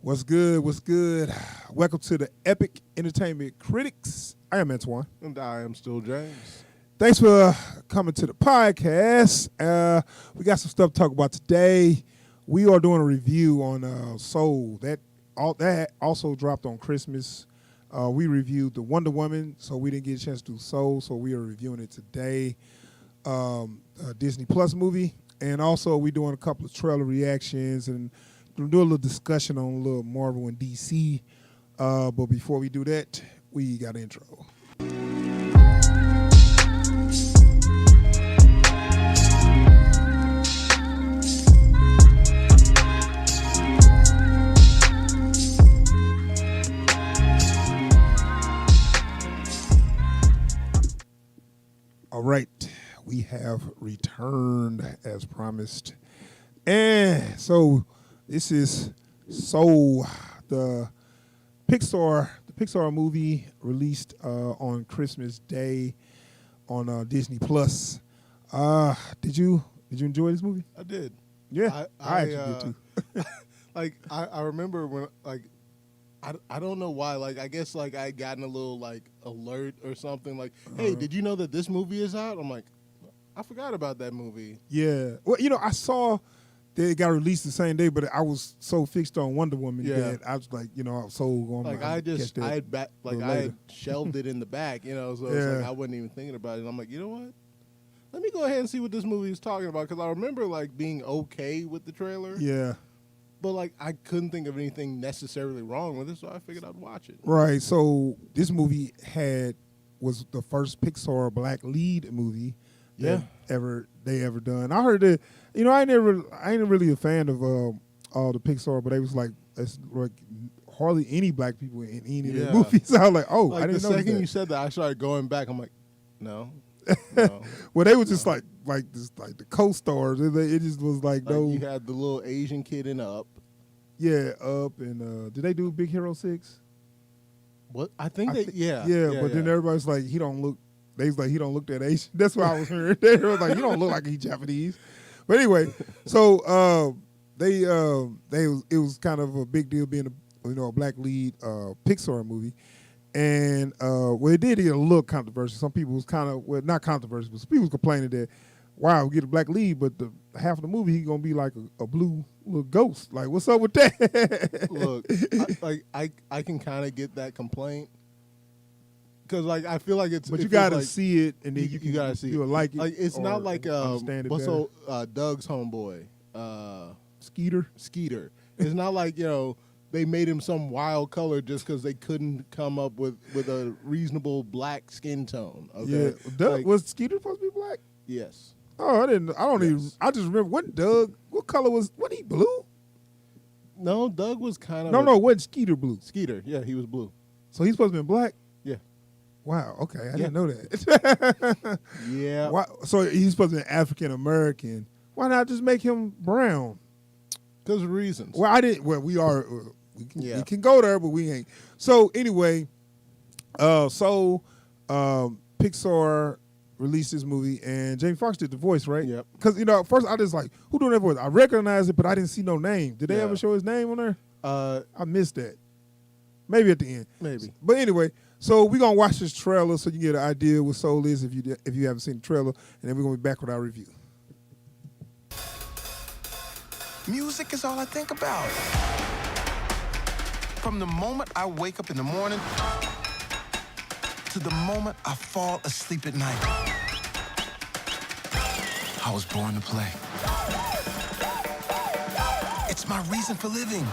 What's good? What's good? Welcome to the Epic Entertainment Critics. I am Antoine. And I am still James. Thanks for coming to the podcast. We got some stuff to talk about today. We are doing a review on Soul. That also dropped on Christmas. We reviewed the Wonder Woman, so we didn't get a chance to do Soul, so we are reviewing it today. A Disney Plus movie. And also we're doing a couple of trailer reactions and we'll do a little discussion on a little Marvel and DC. But before we do that, we got an intro. All right, we have returned as promised. And so this is Soul, the Pixar movie released on Christmas Day on Disney Plus. Did you enjoy this movie? I did. Yeah, I actually did too. I remember when I don't know why, I guess I had gotten a little alert or something hey, did you know that this movie is out? I'm like, I forgot about that movie. Yeah. Well, I saw that it got released the same day, but I was so fixed on Wonder Woman that I was I was so going I had shelved it in the back, so it's I wasn't even thinking about it. And I'm like, you know what? Let me go ahead and see what this movie is talking about, because I remember being okay with the trailer. Yeah. But I couldn't think of anything necessarily wrong with it, so I figured I'd watch it. Right. So this movie was the first Pixar black lead movie that they ever done. I heard that I ain't really a fan of all the Pixar, but they was it's hardly any black people in any of their movies. So I was I didn't know that. The second you said that, I started going back. I'm like, no. No. Well, they were just the co-stars. It just was no. You had the little Asian kid in Up. Yeah, Up, and did they do Big Hero 6? What? I think they. Then everybody's he don't look. They was he don't look that Asian. That's what I was hearing. They was he don't look like he's Japanese. But anyway, so it was kind of a big deal being a black lead Pixar movie. And it did get a little controversial. Some people was kind of, not controversial, but some people was complaining that, wow, we get a black lead, but the half of the movie he's gonna be like a blue little ghost. What's up with that? Look, I can kind of get that complaint, because I feel like it's. But you gotta see it, and then you gotta see you'll it. like it. It's not understand it better. Doug's homeboy, Skeeter. It's not they made him some wild color just because they couldn't come up with a reasonable black skin tone. Okay? Yeah, was Skeeter supposed to be black? Yes. Oh, I just remember what color wasn't he blue? No, Doug was kind of. No, wasn't Skeeter blue? Skeeter, yeah, he was blue. So he's supposed to be black? Yeah. Wow, okay, I didn't know that. Yeah. Why, so he's supposed to be African American. Why not just make him brown? Because of reasons. Well, I didn't. Well, we can go there, but we ain't. So anyway, Pixar released this movie, and Jamie Foxx did the voice, right? Yep. Because at first I just who doing that voice? I recognized it, but I didn't see no name. Did they ever show his name on there? I missed that. Maybe at the end. Maybe. But anyway, so we're gonna watch this trailer so you get an idea what Soul is if you haven't seen the trailer, and then we're gonna be back with our review. Music is all I think about. From the moment I wake up in the morning to the moment I fall asleep at night. I was born to play. It's my reason for living.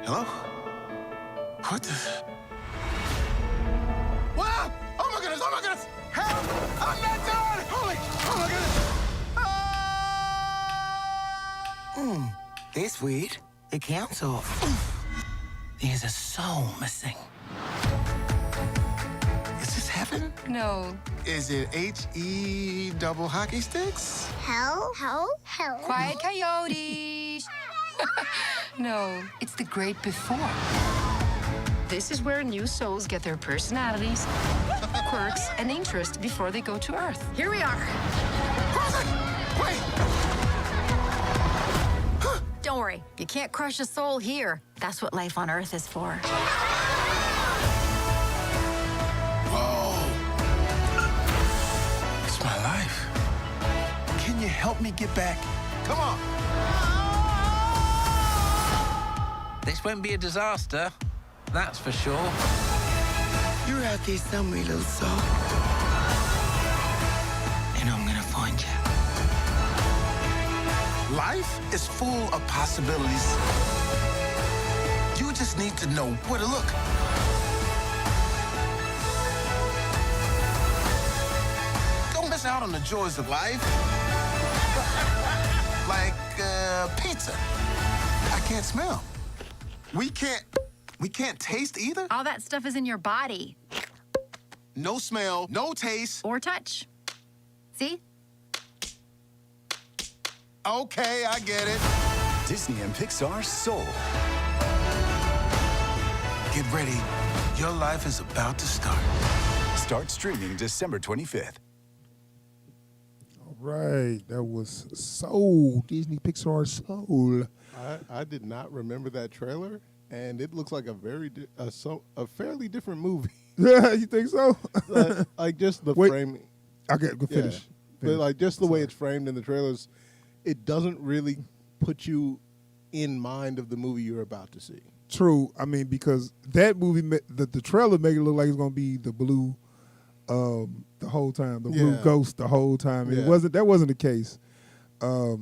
Hello? What the? Wow! Oh my goodness! Oh my goodness! Help! I'm not done! Holy! Oh my goodness! This week, the council. There's a soul missing. Is this heaven? No. Is it H-E double hockey sticks? Hell? Quiet coyotes. No, it's the great before. This is where new souls get their personalities quirks, and interest before they go to Earth. Here we are. Wait! Don't worry, you can't crush a soul here. That's what life on Earth is for. Whoa! It's my life. Can you help me get back? Come on! This won't be a disaster, that's for sure. You're out there somewhere, little soul. And I'm gonna find you. Life is full of possibilities. You just need to know where to look. Don't miss out on the joys of life. Like pizza. I can't smell. We can't taste either? All that stuff is in your body. No smell, no taste. Or touch. See? Okay, I get it. Disney and Pixar Soul. Get ready. Your life is about to start. Start streaming December 25th. All right, that was Soul, Disney Pixar Soul. I did not remember that trailer, and it looks like a fairly different movie. Yeah, you think so? Like just the Wait. framing. Okay, go finish. But like just the way it's framed in the trailers, it doesn't really put you in mind of the movie you're about to see. True. I mean, because that movie, the trailer make it look like it's gonna be the blue, the whole time, the blue ghost the whole time. And that wasn't the case. So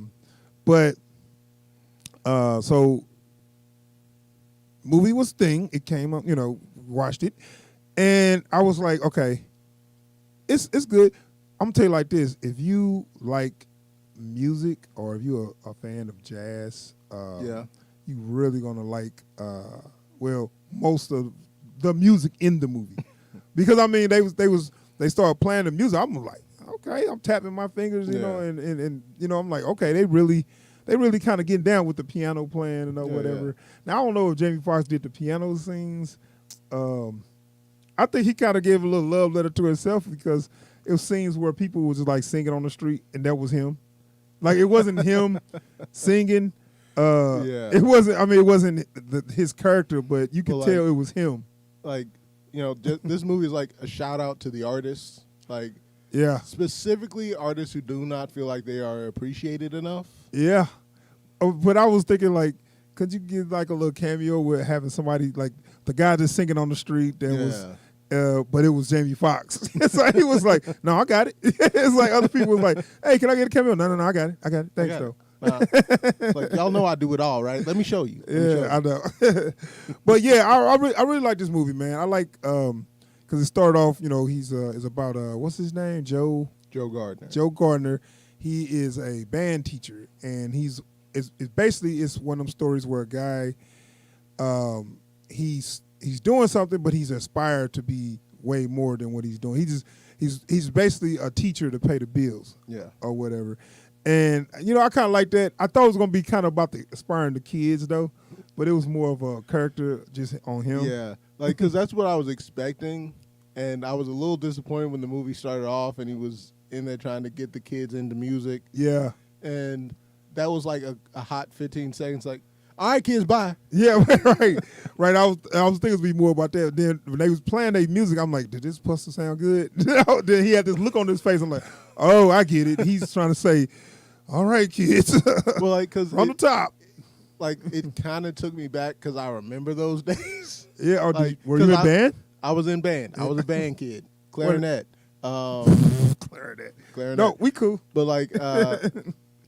movie was Thing. It came up, watched it, and I was like, okay, it's good. I'm gonna tell you like this: if you like music or if you're a fan of jazz, you really gonna like most of the music in the movie. Because I mean they started playing the music. I'm like, okay, I'm tapping my fingers, and I'm like, okay, they really kind of getting down with the piano playing and whatever. Now I don't know if Jamie Foxx did the piano scenes. I think he kind of gave a little love letter to himself, because it was scenes where people was just like singing on the street, and that was him. Like it wasn't him singing. It wasn't. I mean, it wasn't his character, but you could tell it was him. Like, this movie is like a shout out to the artists. Like, specifically artists who do not feel like they are appreciated enough. Yeah, but I was thinking, like, could you give like a little cameo with having somebody like the guy that's singing on the street that was. But it was Jamie Foxx. So he was like, no, I got it. It's like other people was like, hey, can I get a cameo? No, I got it. Thanks, though. Like, y'all know I do it all, right? Let me show you. I know. But yeah, I really like this movie, man. I like because it started off, he's is about what's his name? Joe Gardner. Joe Gardner. He is a band teacher, and it's basically one of them stories where a guy he's doing something, but he's aspired to be way more than what he's doing. He's basically a teacher to pay the bills, or whatever. And I kind of like that. I thought it was gonna be kind of about the aspiring to kids though, but it was more of a character just on him. Yeah, like because that's what I was expecting, and I was a little disappointed when the movie started off and he was in there trying to get the kids into music. Yeah, and that was like a hot 15 seconds. Like, all right, kids, bye. Yeah, right. I was thinking it'd be more about that. Then when they was playing their music, I'm like, did this puster sound good? Then he had this look on his face. I'm like, oh, I get it. He's trying to say, all right, kids. Well, like, cause on the top. Like, it kind of took me back because I remember those days. Yeah. Like, were you in band? I was in band. I was a band kid. Clarinet. Clarinet. No, we cool. But like.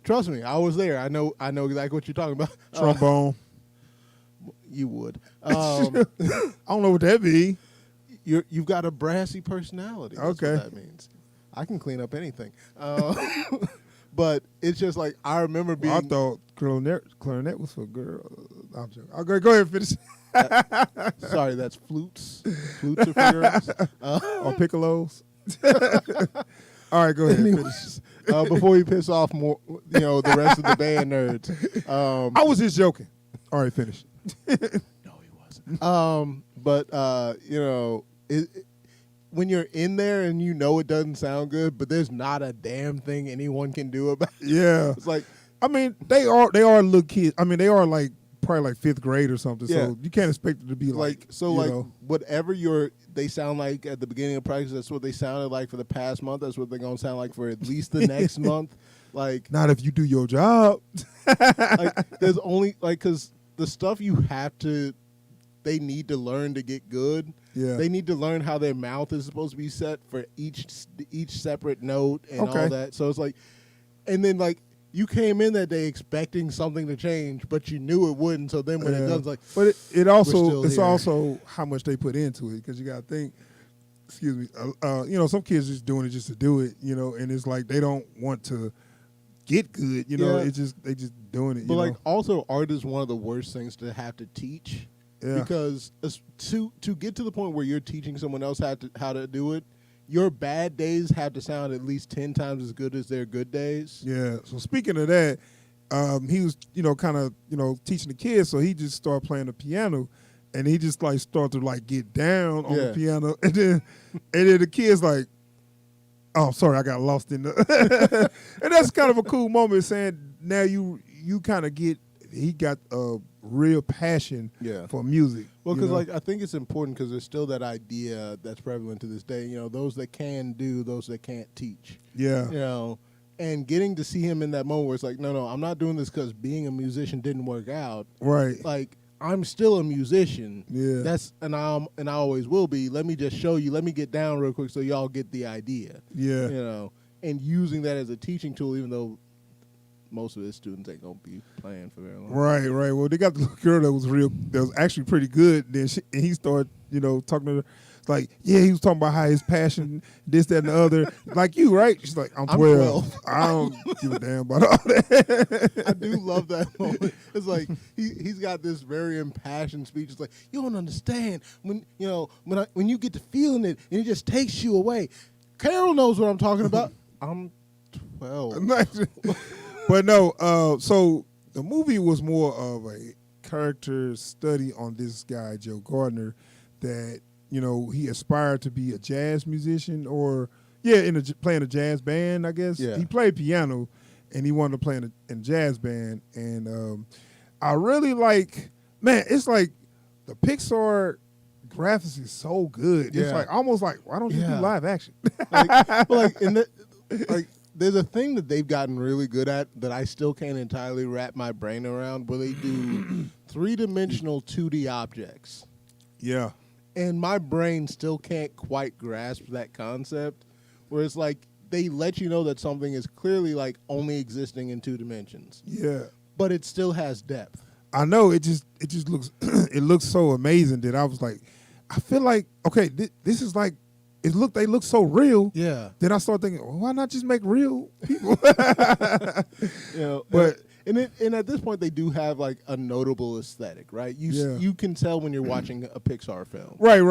Trust me, I was there. I know exactly what you're talking about. Trombone. You would. I don't know what that means. You've got a brassy personality. That's okay. What that means. I can clean up anything. But it's just like I remember being. I thought clarinet was for girls. I'm joking. I'll go ahead and finish. Sorry, that's flutes. Flutes are for girls. Or piccolos. All right, go ahead. Anyways, before we piss off more, the rest of the band nerds. I was just joking. All right, finish. No, he wasn't. But when you're in there and you know it doesn't sound good, but there's not a damn thing anyone can do about it. Yeah. It's like, I mean, they are little kids. I mean, they are like probably like 5th grade or something. Yeah. So you can't expect it to be like so you like know. whatever they sound like at the beginning of practice, that's what they sounded like for the past month. That's what they're gonna sound like for at least the next month. Like, Not if you do your job. like there's only like because the stuff they need to learn to get good. Yeah. They need to learn how their mouth is supposed to be set for each separate note and Okay. all that. So it's like, and then like you came in that day expecting something to change, but you knew it wouldn't. So then when it does, like, but it we're still it's here. also how much they put into it because you got to think. Excuse me. You know, some kids just doing it just to do it. You know, and it's like they don't want to get good. You know, Yeah. it's just they just doing it. But you like know? also art is one of the worst things to have to teach. Yeah. Because to get to the point where you're teaching someone else how to do it, your bad days have to sound at least 10 times as good as their good days. Yeah. So speaking of that, he was, kind of, teaching the kids. So he just started playing the piano, and he just like started to like get down on the piano, and then the kids like, oh, sorry, I got lost in the. And that's kind of a cool moment, saying now you kind of he got a real passion for music. Well, because like I think it's important because there's still that idea that's prevalent to this day. You know, those that can do, those that can't teach. Yeah. You know, and getting to see him in that moment where it's like, no, I'm not doing this because being a musician didn't work out. Right. Like I'm still a musician. Yeah. And I always will be. Let me just show you. Let me get down real quick so y'all get the idea. Yeah. You know, and using that as a teaching tool, even though most of his students ain't gonna be playing for very long. Right. Well, they got the little girl that was actually pretty good. Then and he started, talking to her. Like, yeah, he was talking about how his passion, this, that, and the other. Like you, right? She's like, I'm 12. I don't give a damn about all that. I do love that moment. It's like he's got this very impassioned speech. It's like, you don't understand when you get to feeling it and it just takes you away. Carol knows what I'm talking about. I'm 12. But no, so the movie was more of a character study on this guy, Joe Gardner, that, he aspired to be a jazz musician playing a jazz band, I guess. Yeah. He played piano, and he wanted to play in a jazz band. And I really it's like the Pixar graphics is so good. It's like almost like, why don't you do live action? There's a thing that they've gotten really good at that I still can't entirely wrap my brain around, where they do 3-dimensional 2D objects. Yeah. And my brain still can't quite grasp that concept, where it's like they let you know that something is clearly like only existing in 2 dimensions. Yeah. But it still has depth. I know, it just looks it looks so amazing that I was like, I feel like, okay, this is like, they look so real. Yeah. Then I started thinking, well, why not just make real people? But and at this point they do have like a notable aesthetic, right? You can tell when you're watching a Pixar film. Right.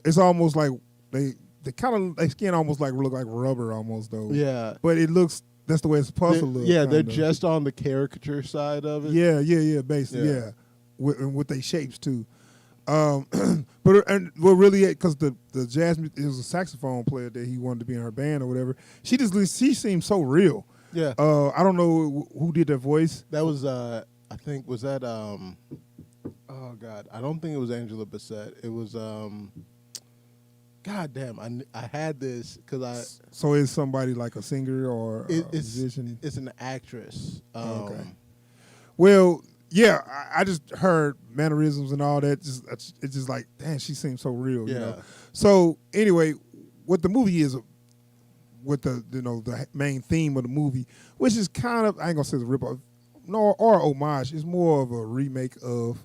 It's almost like they their skin almost like look like rubber almost though. Yeah. But it looks, that's the way it's supposed to look. Yeah, they're kinda. just on the caricature side of it. Yeah, basically, with their shapes too. But really, because the jazz, it was a saxophone player that he wanted to be in her band or whatever. She seemed so real. Yeah. I don't know who did that voice. That was I think was that oh God, I don't think it was Angela Bassett. It was God damn, I had this because So it's somebody like a singer or a musician? It's an actress. Okay. Well, yeah, I just heard mannerisms and all that. It's just like, damn, she seems so real. Yeah. You know? So anyway, what the movie is, with the main theme of the movie, which is kind of, I ain't gonna say it's a ripoff, or homage. It's more of a remake of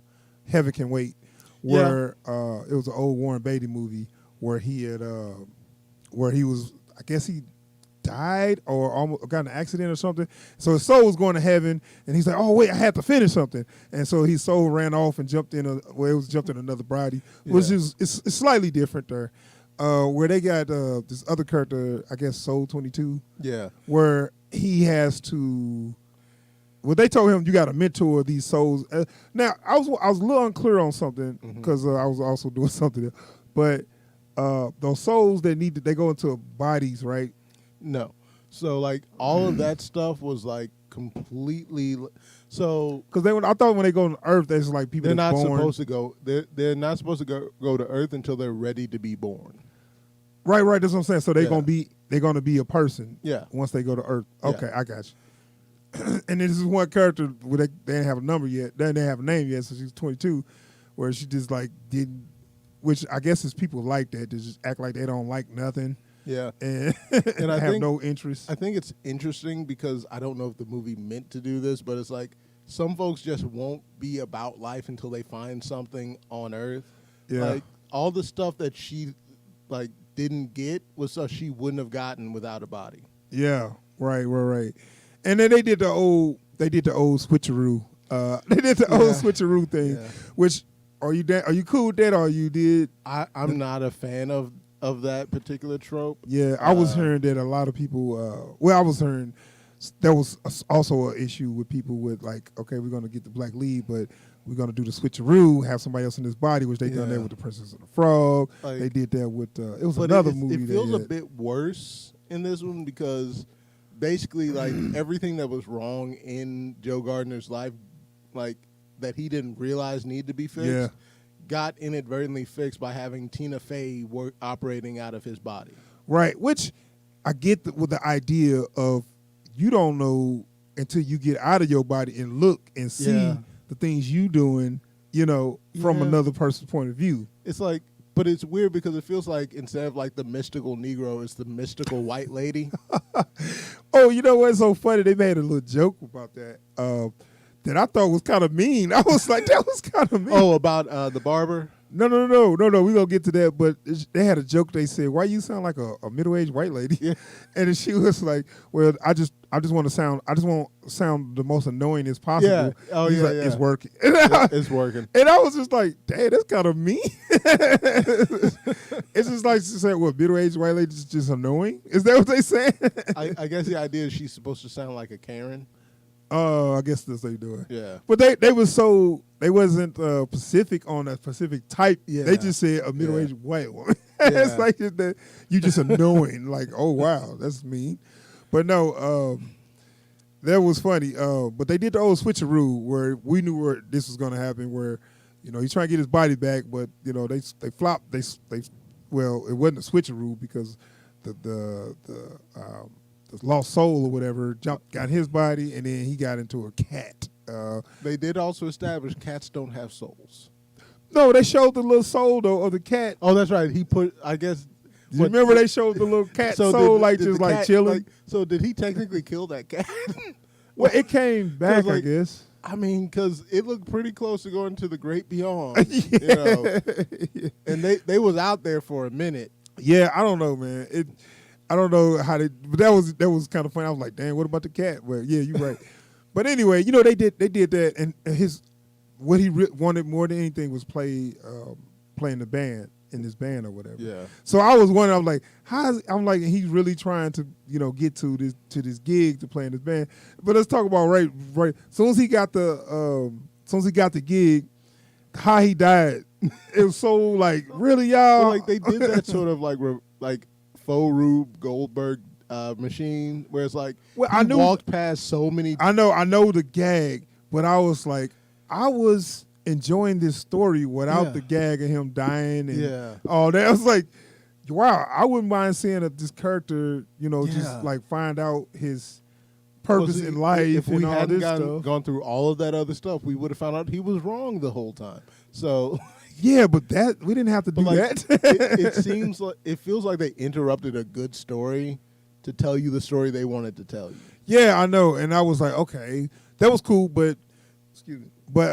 Heaven Can Wait, where it was an old Warren Beatty movie where he had, where he was, I guess he died or almost got in an accident or something. So his soul was going to heaven, and he's like, "Oh wait, I had to finish something." And so his soul ran off and jumped in another body, which is it's slightly different there. Where they got this other character, I guess Soul 22. Yeah. Where he has to. Well, they told him you got to mentor these souls. Now I was a little unclear on something because I was also doing something, but those souls that they go into bodies, right? No. So like all of that stuff was like completely. So Because I thought when they go on Earth, there's like people they're that's not born. supposed to go. They're not supposed to go to Earth until they're ready to be born. Right. That's what I'm saying. So they're Yeah. gonna be a person. Yeah. Once they go to Earth. Yeah. Okay, I got you. And this is one character where they didn't have a number yet. They didn't have a name yet, so she's 22, where she just like didn't. Which I guess is people like that. They just act like they don't like nothing. Yeah. And, And I have think- no interest. I think it's interesting because I don't know if the movie meant to do this, but it's like some folks just won't be about life until they find something on Earth. Yeah. Like all the stuff that she like didn't get was stuff she wouldn't have gotten without a body. Yeah, right. And then they did the old switcheroo. They did the old switcheroo thing. Yeah. Which are you cool with that, or you did? I'm not a fan of that particular trope. Yeah, I was hearing that a lot of people. I was hearing there was also an issue with people with like, okay, we're gonna get the black lead, but we're gonna do the switcheroo, have somebody else in this body, which they done that with the Princess and the Frog. Like- they did that with it was But another it movie. It feels they a had. bit worse in this one because basically, like everything that was wrong in Joe Gardner's life, like that he didn't realize needed to be fixed, got inadvertently fixed by having Tina Fey operating out of his body. Right, which I get with the idea of you don't know until you get out of your body and look and see the things you doing, from another person's point of view. It's like, but it's weird because it feels like instead of like the mystical Negro, it's the mystical white lady. Oh, you know what's so funny? They made a little joke about that that I thought was kind of mean. I was like, that was kind of mean. Oh, about the barber? No. We're going to get to that. But they had a joke. They said, why you sound like a middle-aged white lady? Yeah. And then she was like, well, I just want to sound the most annoying as possible. Yeah. Oh, He's yeah, like, yeah. it's working. It's working. And I was just like, dang, that's kind of mean. It's just like she said, well, middle-aged white lady is just annoying? Is that what they saying? I guess the idea is she's supposed to sound like a Karen. Oh, I guess that's what they doing. Yeah. But they wasn't specific on a specific type. Yeah. They just said a middle-aged white woman. Yeah. It's like that you just annoying. Like, oh wow, that's mean. But no, that was funny. But they did the old switcheroo where we knew where this was gonna happen. Where he's trying to get his body back, but they flopped. Well, it wasn't a switcheroo because the lost soul or whatever got his body, and then he got into a cat. They did also establish cats don't have souls. No, they showed the little soul though of the cat. Oh, that's right. He put, I guess. You remember they showed the little cat soul did just the like cat, chilling? so did he technically kill that cat? Well, it came back, I like, guess. I mean, because it looked pretty close to going to the great beyond. And they was out there for a minute. Yeah, I don't know, man. I don't know how they, but that was kind of funny. I was like, damn, what about the cat? Well, yeah, you're right. But anyway, they did that, and what he wanted more than anything was playing the band in this band or whatever. Yeah. So I was wondering, I'm like, he's really trying to get to this gig to play in this band. But let's talk about right. As soon as he got the gig, how he died, it was so like, really, y'all. Well, like they did that sort of like faux Rube Goldberg machine where it's like I knew, walked past so many. I know the gag, but I was like, I was enjoying this story without the gag of him dying and all that. I was like, wow, I wouldn't mind seeing this character, just like find out his purpose in life if we and all hadn't this stuff. gone through all of that other stuff, we would have found out he was wrong the whole time. So yeah, but that we didn't have to do like, that. it seems like it feels like they interrupted a good story to tell you the story they wanted to tell you. Yeah, I know, and I was like, okay, that was cool, but excuse me, but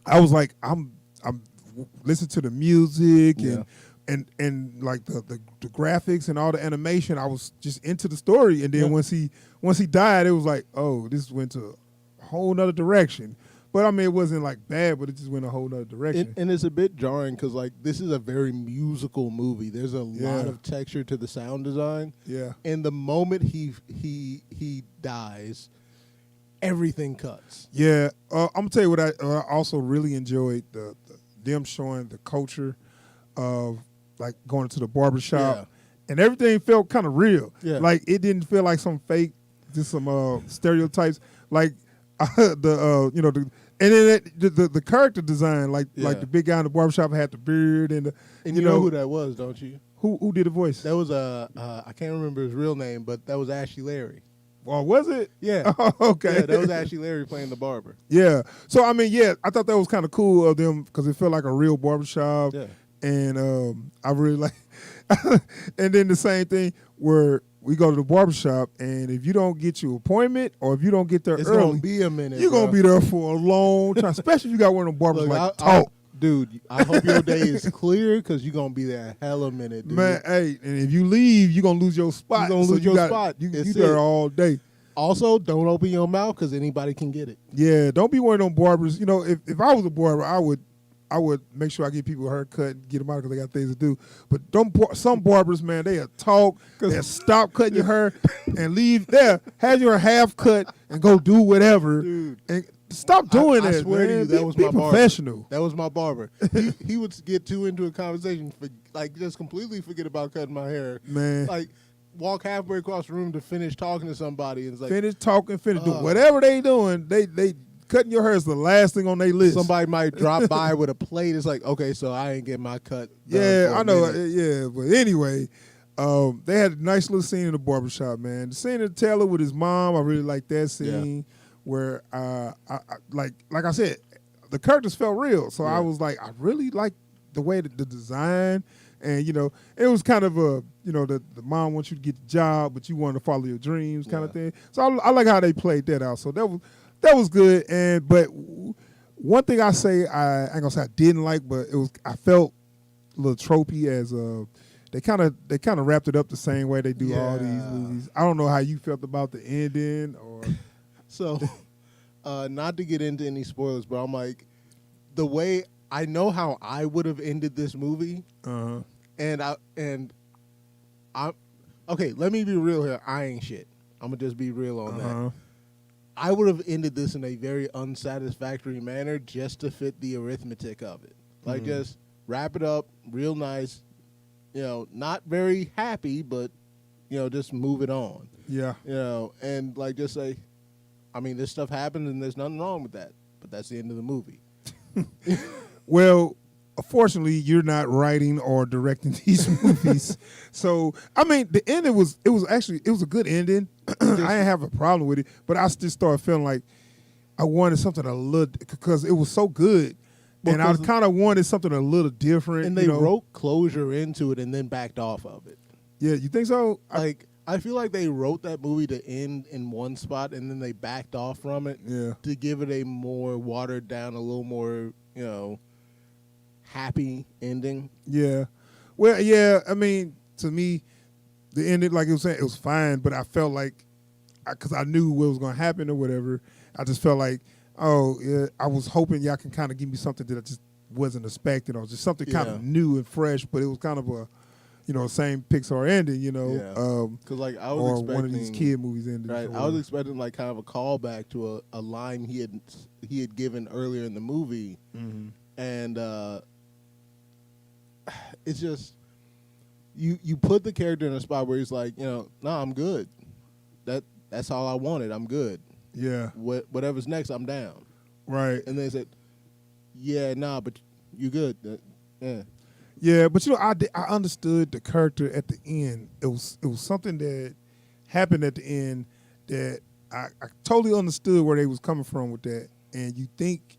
I was like, I'm listening to the music and like the graphics and all the animation. I was just into the story, and then once he died, it was like, oh, this went to a whole nother direction. But I mean, it wasn't like bad, but it just went a whole nother direction. And it's a bit jarring because like this is a very musical movie. There's a lot of texture to the sound design. Yeah. And the moment he dies, everything cuts. Yeah, I'm gonna tell you what I also really enjoyed them showing the culture of like going to the barbershop, Yeah. and everything felt kind of real. Yeah. Like it didn't feel like some fake, just some stereotypes. Like you know, and then the character design, like the big guy in the barbershop had the beard and you know who that was, don't you? Who did the voice? That was I can't remember his real name, but that was Ashley Larry. Or was it? Yeah. Okay. Yeah, that was Ashley Larry playing the barber. Yeah. So I mean, yeah, I thought that was kind of cool of them because it felt like a real barbershop. Yeah. And I really like. And then the same thing where we go to the barbershop, and if you don't get your appointment or if you don't get there It's early, gonna be a minute. you're gonna be there for a long time. Especially if you got one of them barbers Look, like I- talk. dude, I hope your day is clear because you're gonna be there a hella minute, dude. Man, hey, and if you leave, you're gonna lose your spot. You gonna lose your spot. You It's there it. all day. Also, don't open your mouth because anybody can get it. Yeah, don't be one of them barbers. You know, if I was a barber, I would make sure I give people a haircut and get them out because they got things to do. But some barbers, man, they'll talk, they'll stop cutting your hair and leave there, have your half cut and go do whatever. Dude. And stop doing I that, swear man. to you, that be, was be my barber. professional. That was my barber. He would get too into a conversation, like just completely forget about cutting my hair. Man. Like walk halfway across the room to finish talking to somebody, and it's like Finish talking, finish doing whatever they doing. They cutting your hair is the last thing on their list. somebody might drop by with a plate. It's like, okay, so I ain't get my cut. done Yeah, for a I know. minute. Yeah, but anyway, they had a nice little scene in the barbershop, man. The scene of Taylor with his mom, I really like that scene where, I like I said, the characters felt real. So I was like, I really like the way that the design, and you know, it was kind of a, you know, the mom wants you to get the job, but you want to follow your dreams, kind of thing. So I like how they played that out. So that was good. And but one thing I say I ain't gonna say I didn't like, but I felt a little tropey as they kind of wrapped it up the same way they do all these movies. I don't know how you felt about the ending or So, not to get into any spoilers, but I'm like, the way I know how I would have ended this movie, and I okay. Let me be real here. I ain't shit. I'm gonna just be real on that. I would have ended this in a very unsatisfactory manner just to fit the arithmetic of it. Like just wrap it up real nice. You know, not very happy, but you know, just move it on. yeah. You know, and like just say, I mean, this stuff happened and there's nothing wrong with that, but that's the end of the movie. Well, fortunately, you're not writing or directing these movies. So, I mean, the ending was a good ending. I didn't have a problem with it, but I just started feeling like I wanted something a little, because it was so good. And I kind of wanted something a little different. And they wrote closure into it and then backed off of it. Yeah, you think so? I feel like they wrote that movie to end in one spot and then they backed off from it to give it a more watered down, a little more, you know, happy ending. Yeah. Well, yeah, I mean, to me, the ending, like it was saying, it was fine, but I felt like, because I knew what was going to happen or whatever, I just felt like, oh, yeah, I was hoping y'all can kind of give me something that I just wasn't expecting, or just something kind of new and fresh, but it was kind of a, you know, same Pixar ending, you know. Yeah. Because like I was or expecting one of these kid movies ending. Right. I was expecting like kind of a callback to a line he had given earlier in the movie, and it's just you put the character in a spot where he's like, you know, nah, I'm good. That's all I wanted. I'm good. Yeah. Whatever's next, I'm down. Right. And they said, yeah, nah, but you good. Yeah. Yeah, but you know, I understood the character at the end. It was something that happened at the end that I totally understood where they was coming from with that. And you think,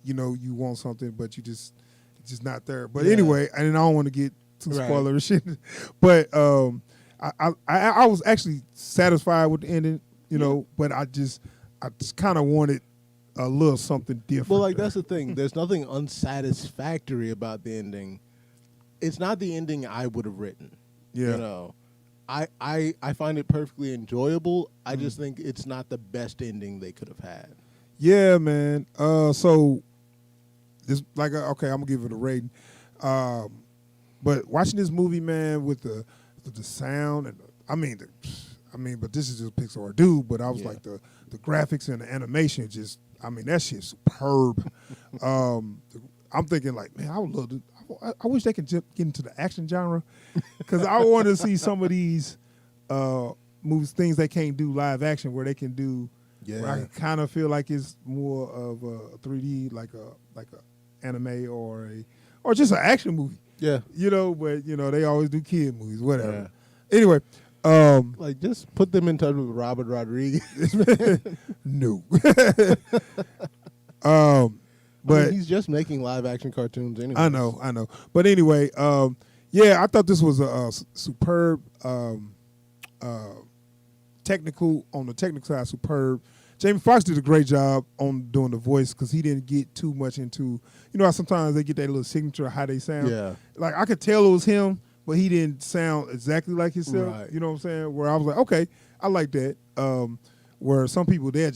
you know, you want something, but it's just not there. But anyway, and I don't want to get too spoiler shit. But I was actually satisfied with the ending, you know, but I just kind of wanted a little something different. Well, like that's the thing. There's nothing unsatisfactory about the ending. It's not the ending I would have written. Yeah. You know, I find it perfectly enjoyable. I just think it's not the best ending they could have had. Yeah, man. So this okay, I'm gonna give it a rating. But watching this movie, man, with the sound and but this is just Pixar, dude. But I was like the graphics and the animation, just that shit's superb. I'm thinking like, man, I would I wish they could get into the action genre, because I want to see some of these movies, things they can't do live action, where they can do. Yeah. Where I kind of feel like it's more of a 3D, like a anime or just an action movie. Yeah. But they always do kid movies, whatever. Yeah. Anyway, Like, just put them in touch with Robert Rodriguez. no. But he's just making live action cartoons anyway. I know. But anyway, I thought this was a superb technical, on the technical side, superb. Jamie Foxx did a great job on doing the voice, because he didn't get too much into, how sometimes they get that little signature of how they sound. Yeah. Like, I could tell it was him, but he didn't sound exactly like himself. Right. You know what I'm saying? Where I was like, okay, I like that. Where some people, they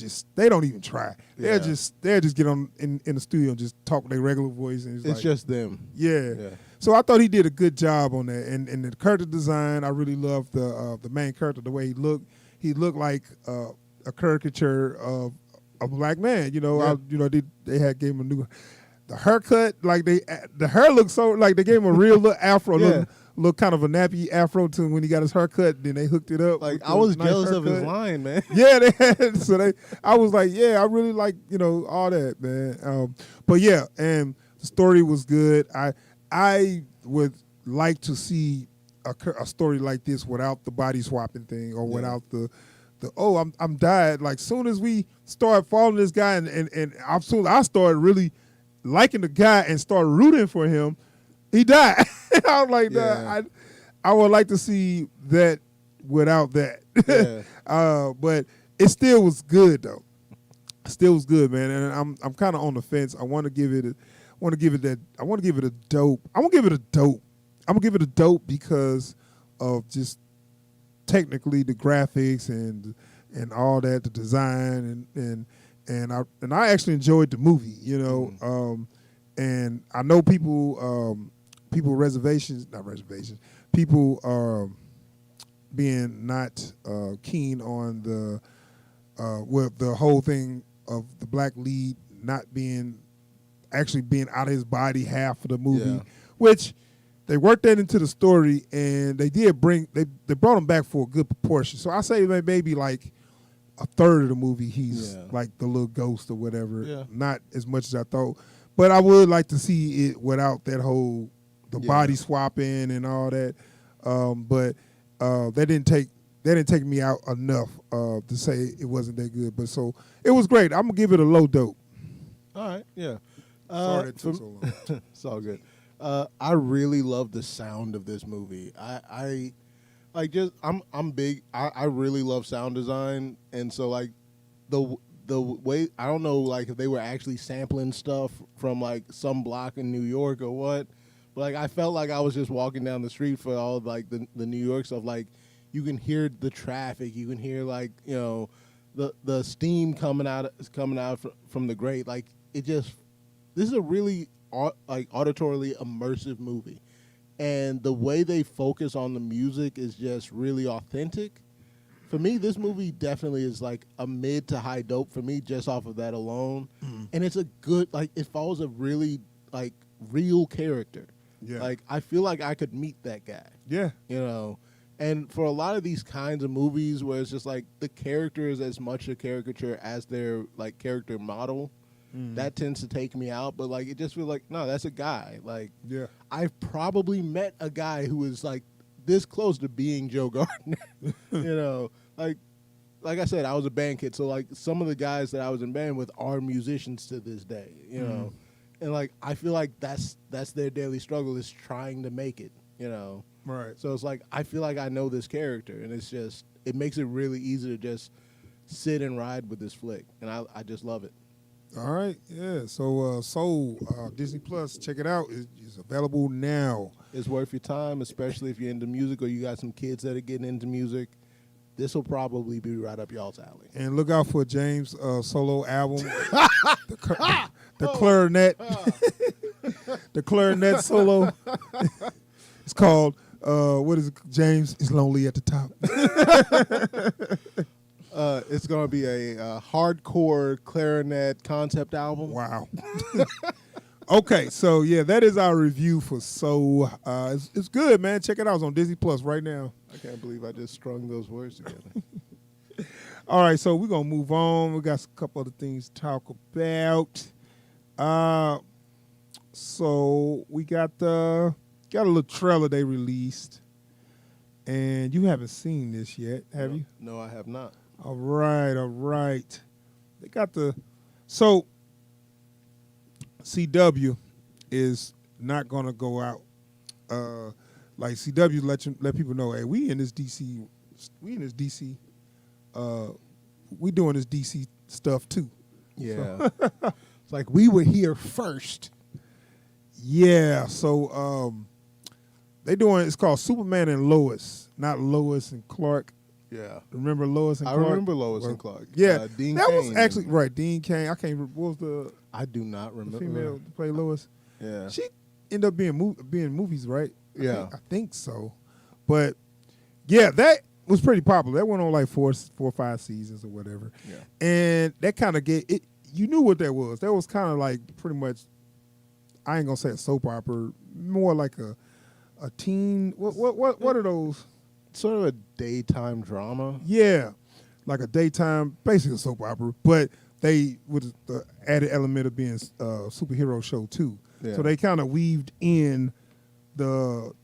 don't even try. Yeah. They'll just get on in the studio and just talk their regular voice, and It's just them. Yeah. Yeah. So I thought he did a good job on that, and the character design, I really loved the main character, the way he looked. He looked like a caricature of a black man. Yeah. They had gave him the haircut, like the hair looked so, like they gave him a real little afro, Yeah. look kind of a nappy afro to when he got his haircut. Then they hooked it up. Like, with I the was nice jealous of his haircut. line, man. Yeah, they had, I was like, yeah, I really like, all that, man. But yeah, and the story was good. I would like to see a story like this without the body swapping thing, or without the I'm died. Like, soon as we started following this guy, and I started really liking the guy and started rooting for him, he died. I was like, Yeah. I would like to see that without that. Yeah. But it still was good though. Still was good, man. And I'm kind of on the fence. I want to give it a dope. I'm gonna give it a dope because of just technically the graphics and all that, the design, and I actually enjoyed the movie, and I know people people being not keen on the whole thing of the black lead not being out of his body half of the movie, Yeah. which they worked that into the story, and they brought him back for a good proportion. So I say maybe like a third of the movie he's like the little ghost or whatever. Yeah. Not as much as I thought, but I would like to see it without that whole body swapping and all that. But that didn't take me out enough to say it wasn't that good. But so it was great. I'm gonna give it a low dope. All right, yeah. Sorry it took so long. It's all good. I really love the sound of this movie. I'm big. I really love sound design, and so like the way, I don't know like if they were actually sampling stuff from like some block in New York or what, but like I felt like I was just walking down the street for all of, like the New York stuff. Like, you can hear the traffic, you can hear like the steam coming out from the grate. Like, this is a really auditorily immersive movie, and the way they focus on the music is just really authentic. For me, this movie definitely is like a mid to high dope for me, just off of that alone. And it's a good, like, it follows a really like real character. Yeah. Like, I feel like I could meet that guy. Yeah. And for a lot of these kinds of movies where it's just like the character is as much a caricature as their like character model, that tends to take me out. But like, it just feels like, no, that's a guy. Like, Yeah. I've probably met a guy who is like this close to being Joe Gardner. Like I said, I was a band kid, so like some of the guys that I was in band with are musicians to this day. And like, I feel like that's their daily struggle, is trying to make it. Right. So it's like, I feel like I know this character, and it makes it really easy to just sit and ride with this flick, and I just love it. All right, yeah. So Soul, Disney Plus, check it out. It's available now. It's worth your time, especially if you're into music or you got some kids that are getting into music. This will probably be right up y'all's alley. And look out for James' solo album, the clarinet, the clarinet solo. It's called what is it? James is Lonely at the Top. It's going to be a hardcore clarinet concept album. Wow. Okay, so yeah, that is our review for Soul. It's good, man. Check it out. It's on Disney Plus right now. I can't believe I just strung those words together. All right, so we're gonna move on. We got a couple other things to talk about. So we got a little trailer they released, and you haven't seen this yet, have you? No, I have not. All right. They got so CW is not gonna go out. Like CW let people know, hey, we in this DC. We doing this DC stuff too. Yeah. It's like we were here first. Yeah, so they doing, it's called Superman and Lois, not Lois and Clark. Yeah. Remember Lois and Clark? I remember Lois and Clark. Yeah, Dean that was Cain actually right. Dean Cain. I can't remember, what was the I do not remember. female to play Lois? Yeah. She ended up being movies, right? Yeah. I think so. But yeah, that was pretty popular. That went on like four or 5 seasons or whatever. Yeah. And that kind of it. You knew what that was. That was kind of like pretty much. I ain't gonna say a soap opera. More like a teen. What are those? Sort of a daytime drama. Yeah, like a daytime, basically a soap opera, but they with the added element of being a superhero show too. Yeah. So they kind of weaved in the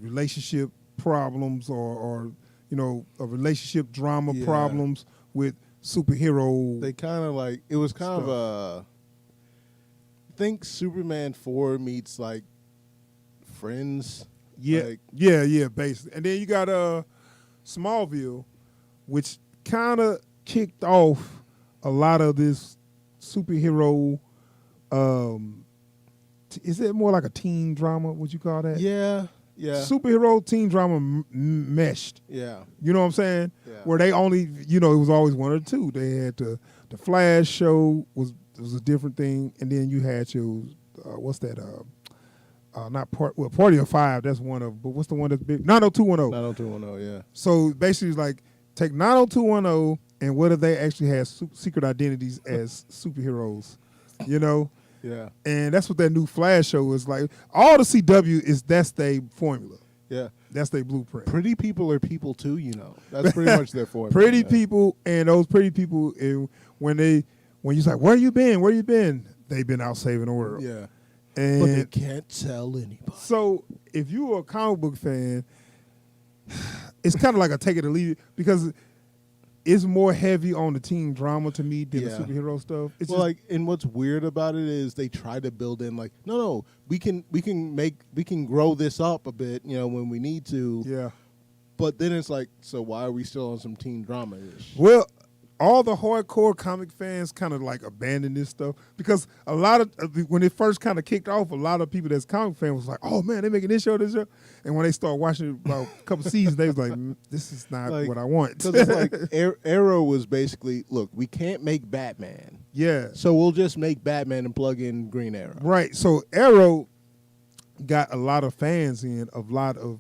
relationship problems or a relationship drama problems with superhero. They kind of like, it was kind of a, think Superman 4 meets like Friends. Yeah, Like, yeah, basically. And then you got Smallville, which kind of kicked off a lot of this superhero. Is it more like a teen drama? Would you call that? yeah. Superhero teen drama meshed. Yeah. You know what I'm saying? Yeah. Where they only, it was always one or two. They had the Flash show was a different thing, and then you had your what's that? Party of Five. That's one of. But what's the one that's big? 90210. 90210, yeah. So basically, it's like take 90210 and what if they actually had secret identities as superheroes? Yeah. And that's what that new Flash show is like. All the CW that's their formula. Yeah. That's their blueprint. Pretty people are people too, That's pretty much their formula. Pretty people, and those pretty people, when you say, where you been? They've been out saving the world. Yeah. And But they can't tell anybody. so if you are a comic book fan, it's kind of like a take it or leave it because it's more heavy on the teen drama to me than the superhero stuff. It's and what's weird about it is they try to build in like, no, we can grow this up a bit, when we need to. Yeah. But then it's like, so why are we still on some teen drama ish? Well, all the hardcore comic fans kind of like abandoned this stuff because a lot of when it first kind of kicked off, a lot of people that's comic fans was like, "Oh man, they making this show," and when they start watching about a couple seasons, they was like, "This is not what I want." Because it's like Arrow was basically, look, we can't make Batman, so we'll just make Batman and plug in Green Arrow. Right. So Arrow got a lot of fans in, a lot of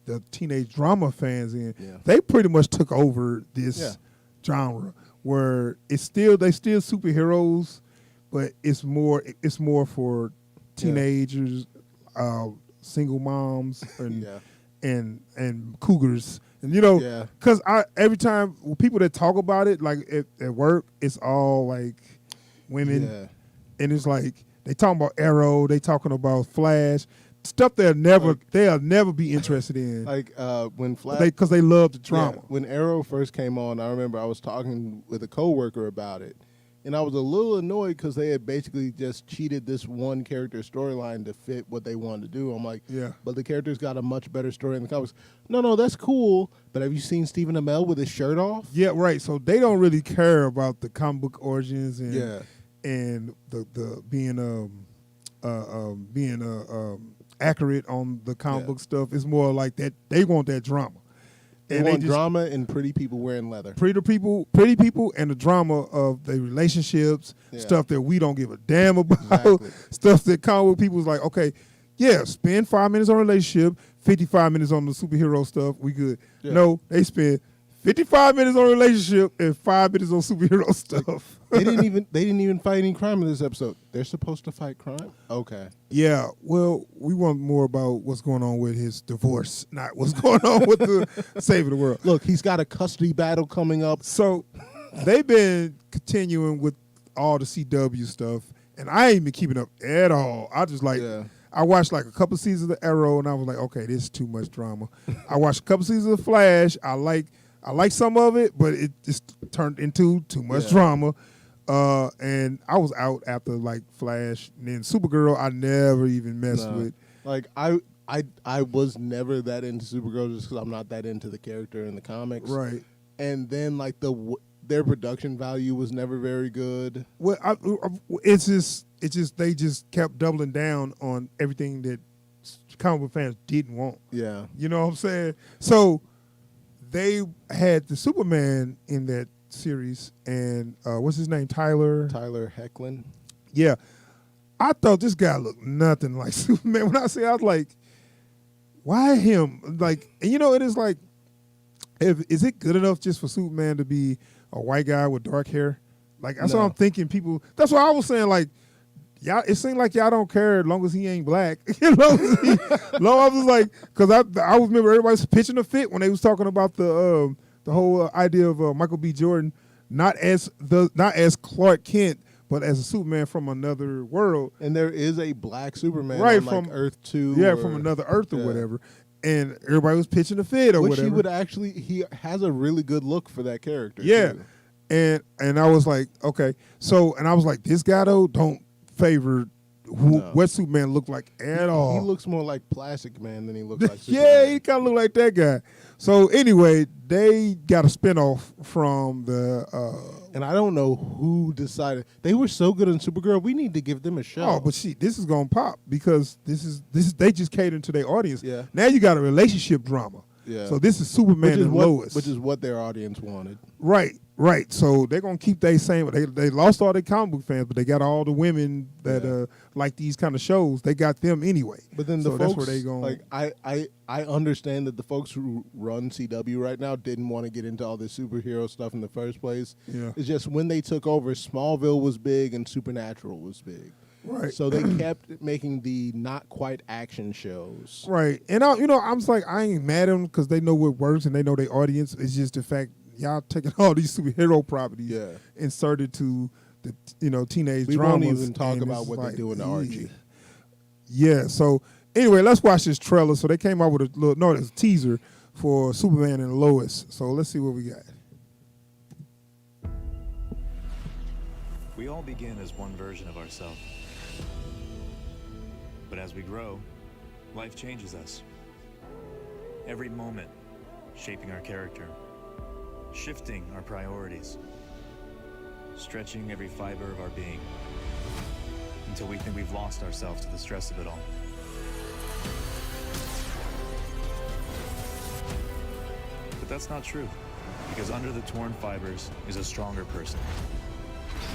the teenage drama fans in. Yeah. They pretty much took over this genre where they still superheroes, but it's more for teenagers, single moms, and cougars, and because every time people that talk about it, like at work, it's all like women, and it's like they talking about Arrow, they talking about Flash. Stuff they'll never be interested in. Like when Flash, because they love the drama. Yeah, when Arrow first came on, I remember I was talking with a coworker about it, and I was a little annoyed because they had basically just cheated this one character storyline to fit what they wanted to do. I'm like, but the character's got a much better story in the comics. No, that's cool. But have you seen Stephen Amell with his shirt off? Yeah, right. So they don't really care about the comic book origins and the being accurate on the comic book stuff. It's more like that they want that drama. They want drama and pretty people wearing leather. Pretty people, and the drama of their relationships, stuff that we don't give a damn about, stuff that comic book people is like, okay, spend 5 minutes on a relationship, 55 minutes on the superhero stuff, we good. No, they spend 55 minutes on relationship and 5 minutes on superhero stuff. They didn't even fight any crime in this episode. They're supposed to fight crime? Okay. Yeah, well, we want more about what's going on with his divorce, not what's going on with the saving the world. Look, he's got a custody battle coming up. So they've been continuing with all the CW stuff, and I ain't been keeping up at all. I just I watched like a couple seasons of Arrow, and I was like, okay, this is too much drama. I watched a couple seasons of Flash. I like some of it, but it just turned into too much drama. And I was out after like Flash, and then Supergirl I never even messed with. Like I was never that into Supergirl just because I'm not that into the character in the comics. Right. And then like their production value was never very good. Well, it's just they just kept doubling down on everything that comic book fans didn't want. Yeah. You know what I'm saying? So they had the Superman in that series, and what's his name? Tyler Hoechlin. Yeah. I thought this guy looked nothing like Superman. When I say, I was like, why him? Like, and you know, it is like, is it good enough just for Superman to be a white guy with dark hair? Like, that's what I'm thinking. People, that's what I was saying. Like, y'all, it seemed like y'all don't care as long as he ain't black. You know, I was like, because I remember everybody was pitching a fit when they was talking about the whole idea of Michael B. Jordan not as Clark Kent, but as a Superman from another world. And there is a black Superman right, on from like Earth 2. Yeah, from another Earth or whatever. And everybody was pitching a fit or Which whatever. he has a really good look for that character. Yeah. Too. And I was like, okay. So, and I was like, this guy, though, don't favor what Superman looked like at all. He looks more like Plastic Man than he looks like Superman. Yeah, he kind of looked like that guy. So, anyway, they got a spinoff from the... and I don't know who decided. They were so good in Supergirl, we need to give them a show. Oh, but see, this is going to pop because this is they just catering to their audience. Yeah. Now you got a relationship drama. Yeah. So this is Superman and Lois. Which is what their audience wanted. Right. So they're going to keep they same. They lost all their comic book fans, but they got all the women that like these kind of shows. They got them anyway. But then so the folks, that's where they going. like I understand that the folks who run CW right now didn't want to get into all this superhero stuff in the first place. Yeah. It's just when they took over, Smallville was big and Supernatural was big. Right. So they kept making the not quite action shows. Right. And I'm just like, I ain't mad at them because they know what works and they know their audience. It's just the fact y'all taking all these superhero properties inserted to the teenage we dramas. We won't even talk about what like, they do in the Archie. Yeah. So anyway, let's watch this trailer. So they came out with it's a teaser for Superman and Lois. So let's see what we got. We all begin as one version of ourselves. But as we grow, life changes us. Every moment shaping our character, shifting our priorities, stretching every fiber of our being until we think we've lost ourselves to the stress of it all. But that's not true, because under the torn fibers is a stronger person,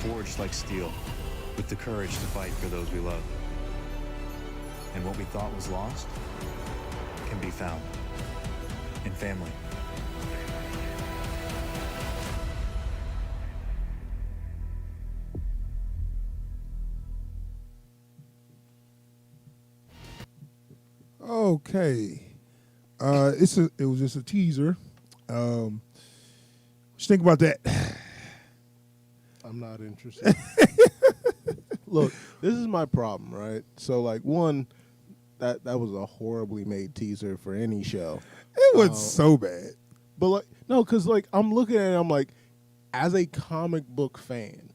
forged like steel, with the courage to fight for those we love. And what we thought was lost can be found in family. Okay. It was just a teaser. What you think about that? I'm not interested. Look, this is my problem, right? So, like, one, that was a horribly made teaser for any show. It was so bad. But, like, no, because, like, I'm looking at it, I'm like, as a comic book fan,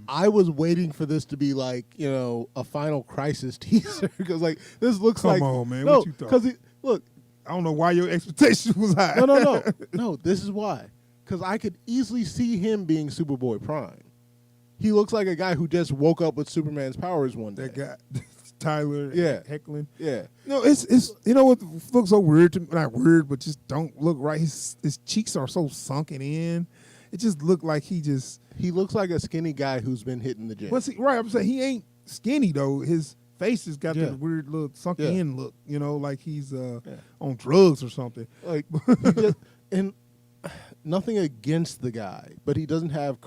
I was waiting for this to be, like, a Final Crisis teaser. Because, like, this looks Come like... on, man. No, What you thought? because, look... I don't know why your expectation was high. No. No, this is why. Because I could easily see him being Superboy Prime. He looks like a guy who just woke up with Superman's powers one day. That guy, Tyler, Hoechlin. Yeah. No, it's what looks so weird to me. Not weird, but just don't look right. His cheeks are so sunken in. It just looked like he looks like a skinny guy who's been hitting the gym. But see, right, I'm saying he ain't skinny though. His face has got that weird look, sunken in look. Like he's on drugs or something. Like nothing against the guy, but he doesn't have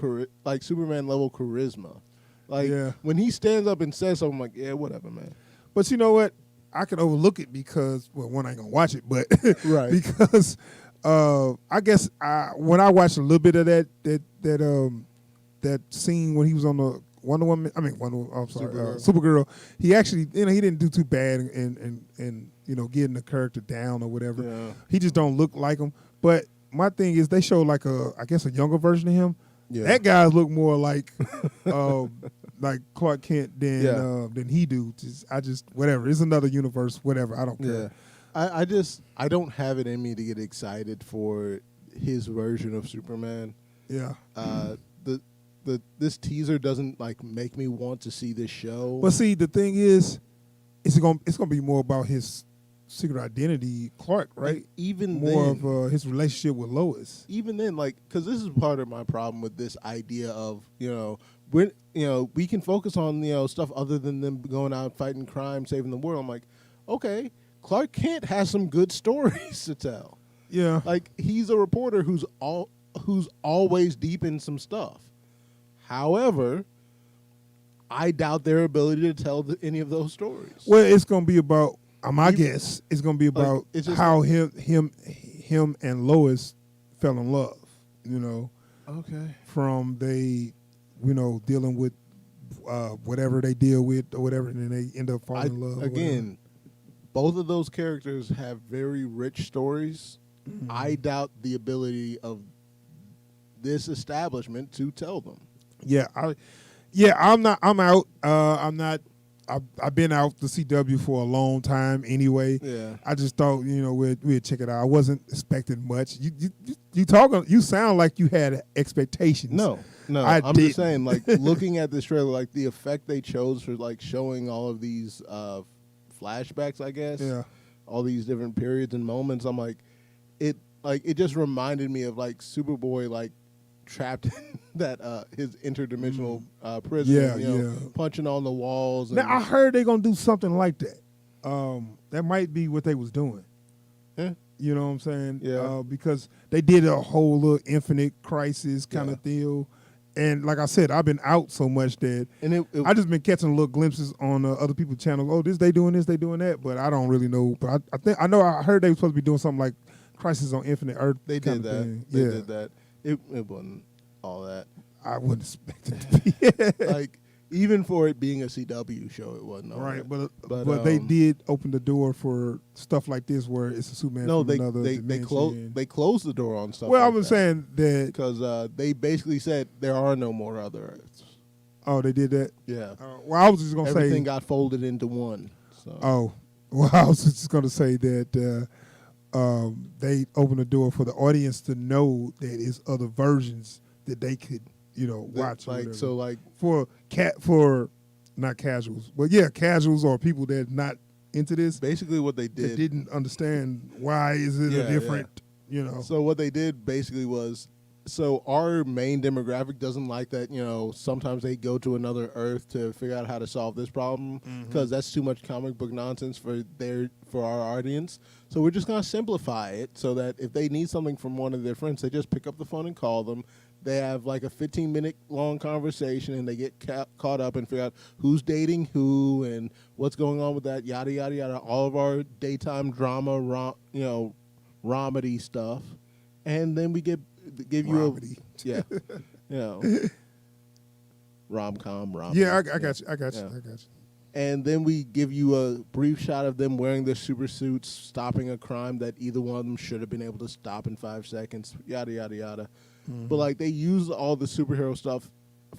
like Superman level charisma. Like when he stands up and says something, I'm like, yeah, whatever, man. But you know what? I can overlook it because, well, one, I ain't gonna watch it, but Right. because I guess when I watched a little bit of that scene when he was on the Supergirl, he actually, he didn't do too bad and getting the character down or whatever. Yeah. He just don't look like him. But my thing is, they show like a younger version of him. Yeah. That guy look more like like Clark Kent than he do. Whatever. It's another universe. Whatever. I don't care. Yeah. I don't have it in me to get excited for his version of Superman. Yeah. This teaser doesn't like make me want to see this show. But see, the thing is, it's gonna be more about his secret identity, Clark, right? Like, even more then, of his relationship with Lois. Even then, like, because this is part of my problem with this idea of we can focus on stuff other than them going out fighting crime, saving the world. I'm like, okay, Clark Kent has some good stories to tell. Yeah, like he's a reporter who's always deep in some stuff. However, I doubt their ability to tell any of those stories. Well, it's going to be about, my guess, it's going to be about how him and Lois fell in love, Okay. From dealing with whatever they deal with or whatever, and then they end up falling in love. Again, both of those characters have very rich stories. Mm-hmm. I doubt the ability of this establishment to tell them. Yeah, I'm out. I'm not. I've been out the CW for a long time anyway. Yeah. I just thought we'd check it out. I wasn't expecting much. You sound like you had expectations. No. I'm just saying, like looking at this trailer, like the effect they chose for like showing all of these flashbacks, I guess. Yeah. All these different periods and moments. I'm like, it just reminded me of like Superboy, like trapped in that his interdimensional prison, punching on the walls. Now I heard they're gonna do something like that. That might be what they was doing. Yeah. You know what I'm saying? Yeah. Because they did a whole little Infinite Crisis kind of deal, and like I said, I've been out so much that I just been catching little glimpses on other people's channels. Oh, they doing this, they doing that, but I don't really know. But I heard they were supposed to be doing something like Crisis on Infinite Earth. They did that. They did that. It wasn't all that. I wouldn't expect it to be. Like, even for it being a CW show, it wasn't all right. that. But they did open the door for stuff like this where it's a Superman from another dimension. They closed the door on stuff well, like I was that. saying that because they basically said there are no more other Earths. Oh, they did that? Yeah. Well, I was just going to say... Everything got folded into one. So. Oh. Well, I was just going to say that... they open the door for the audience to know that there's other versions that they could, watch. Like so, like for not casuals, but casuals or people that are not into this. Basically, what they did, they didn't understand why is it a different, So what they did basically was, so our main demographic doesn't like that. Sometimes they go to another Earth to figure out how to solve this problem because that's too much comic book nonsense for our audience. So we're just gonna simplify it so that if they need something from one of their friends, they just pick up the phone and call them. They have like a 15-minute long conversation and they get caught up and figure out who's dating who and what's going on with that, yada yada yada. All of our daytime drama, romedy stuff, and then we give you rom-com. Yeah, I got you. I got you. And then we give you a brief shot of them wearing their super suits, stopping a crime that either one of them should have been able to stop in 5 seconds, yada, yada, yada. Mm-hmm. But, like, they use all the superhero stuff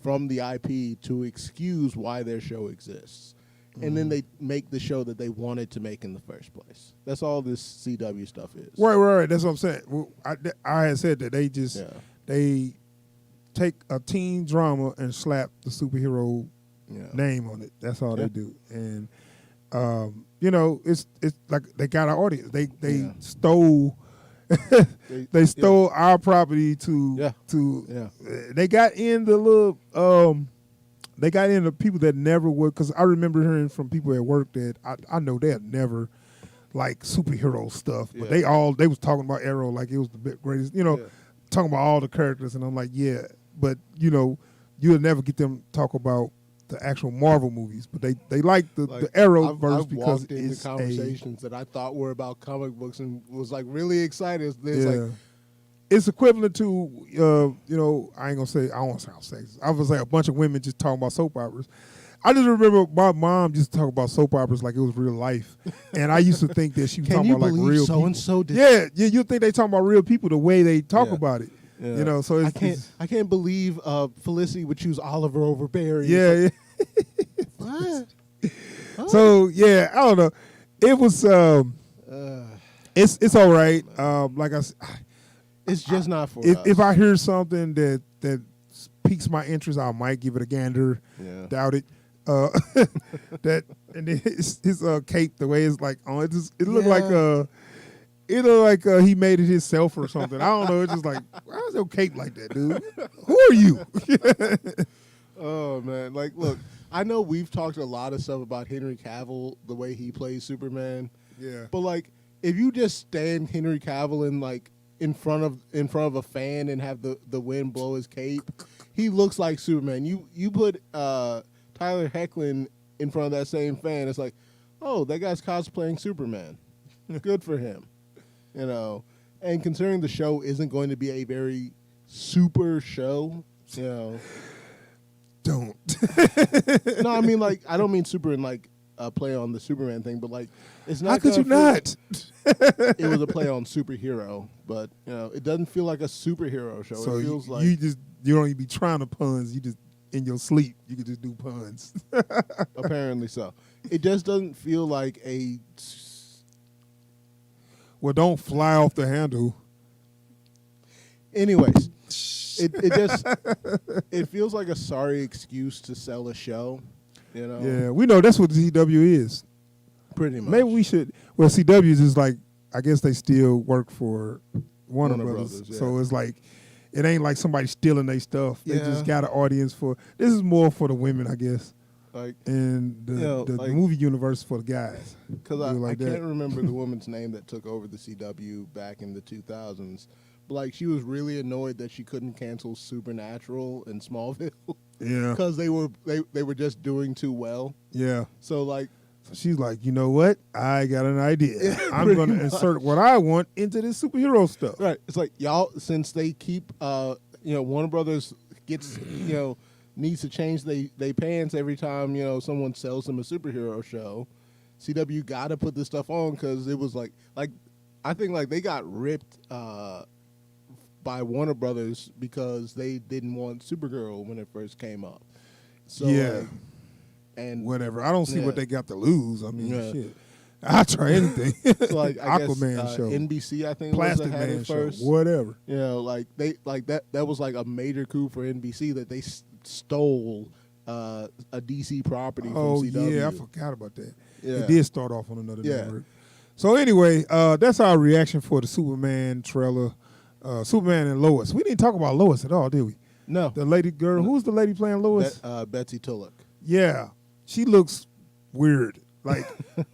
from the IP to excuse why their show exists. Mm-hmm. And then they make the show that they wanted to make in the first place. That's all this CW stuff is. Right. That's what I'm saying. Well, I had said that they just they take a teen drama and slap the superhero name on it. That's all they do. And it's like they got our audience. They stole they stole our property to they got in the little they got in the people that never would, because I remember hearing from people at work that I know they had never like superhero stuff, but they was talking about Arrow like it was the greatest. talking about all the characters, and I'm like, yeah, but you'll never get them talk about the actual Marvel movies, but they like the Arrowverse I've because walked into it's conversations that I thought were about comic books and was like really excited. It's like, it's equivalent to I ain't gonna say, I don't want to sound sexist. I was like a bunch of women just talking about soap operas. I just remember my mom just talk about soap operas like it was real life, and I used to think that she was talking about like real so people. and so did You think they talking about real people the way they talk about it. Yeah. So I can't believe Felicity would choose Oliver over Barry. Yeah. What? So I don't know. It was it's all right. Like I said, it's just not for us. If I hear something that piques my interest, I might give it a gander. Yeah. Doubt it. That and then his cape, the way it's like on it looked like he made it himself or something. I don't know. It's just like, why is your cape like that, dude? Who are you? Oh man, like look, I know we've talked a lot of stuff about Henry Cavill, the way he plays Superman. Yeah. But like, if you just stand Henry Cavill in front of a fan and have the wind blow his cape, he looks like Superman. You put Tyler Hoechlin in front of that same fan, it's like, oh, that guy's cosplaying Superman. Good for him. And considering the show isn't going to be a very super show, Don't. No, I mean, like, I don't mean super in like a play on the Superman thing, but like, it's not. How could you not? It was a play on superhero, but it doesn't feel like a superhero show. So it feels like you don't even be trying to puns. You just in your sleep you can just do puns. apparently so. It just doesn't feel like a. Well, don't fly off the handle. Anyways, it just it feels like a sorry excuse to sell a show. Yeah, we know that's what the CW is. Pretty much. Maybe we should. Well, CW's is like, I guess they still work for Warner Brothers. yeah. So it's like, it ain't like somebody stealing their stuff. They Yeah. just got an audience for. This is more for the women, I guess, Like, and the movie universe for the guys. because Do it like I that. can't remember the woman's name that took over the CW back in the 2000s. But like, she was really annoyed that she couldn't cancel Supernatural and Smallville. Yeah, Because they were just doing too well. yeah. So like, So she's like, you know what? I got an idea. Yeah, I'm pretty going to much. insert what I want into this superhero stuff. right? It's like, y'all, since they keep Warner Brothers gets needs to change they pants every time someone sells them a superhero show. CW got to put this stuff on because it was like I think like they got ripped by Warner Brothers because they didn't want Supergirl when it first came up. So Yeah. like, and Whatever. I don't see Yeah. what they got to lose. I mean, Yeah. shit. I'll try anything. so like I Aquaman guess, show. NBC I think Plastic was that had Man it show. first. Whatever. Like they like that was like a major coup for NBC that they stole a DC property Oh, from CW. yeah. I forgot about that. Yeah. It did start off on another Yeah. network. So anyway, that's our reaction for the Superman trailer. Superman and Lois. We didn't talk about Lois at all, did we? No, The lady girl. Who's the lady playing Lois? Betsy Tulloch. Yeah. She looks weird. Like,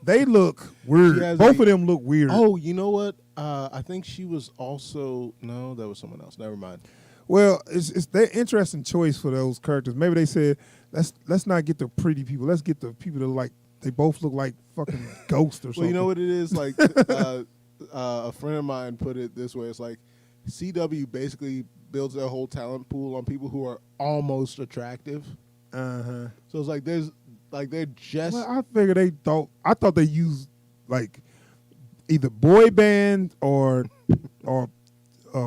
they look weird. She has Both of them look weird. Oh, you know what? I think she was also that was someone else. Never mind. Well, it's their interesting choice for those characters. Maybe they said, let's not get the pretty people. Let's get the people that like they both look like fucking ghosts or something. Well, you know what it is like. A friend of mine put it this way: it's like CW basically builds their whole talent pool on people who are almost attractive. Uh-huh. So it's like they're just Well, I figured I thought they used like either boy band or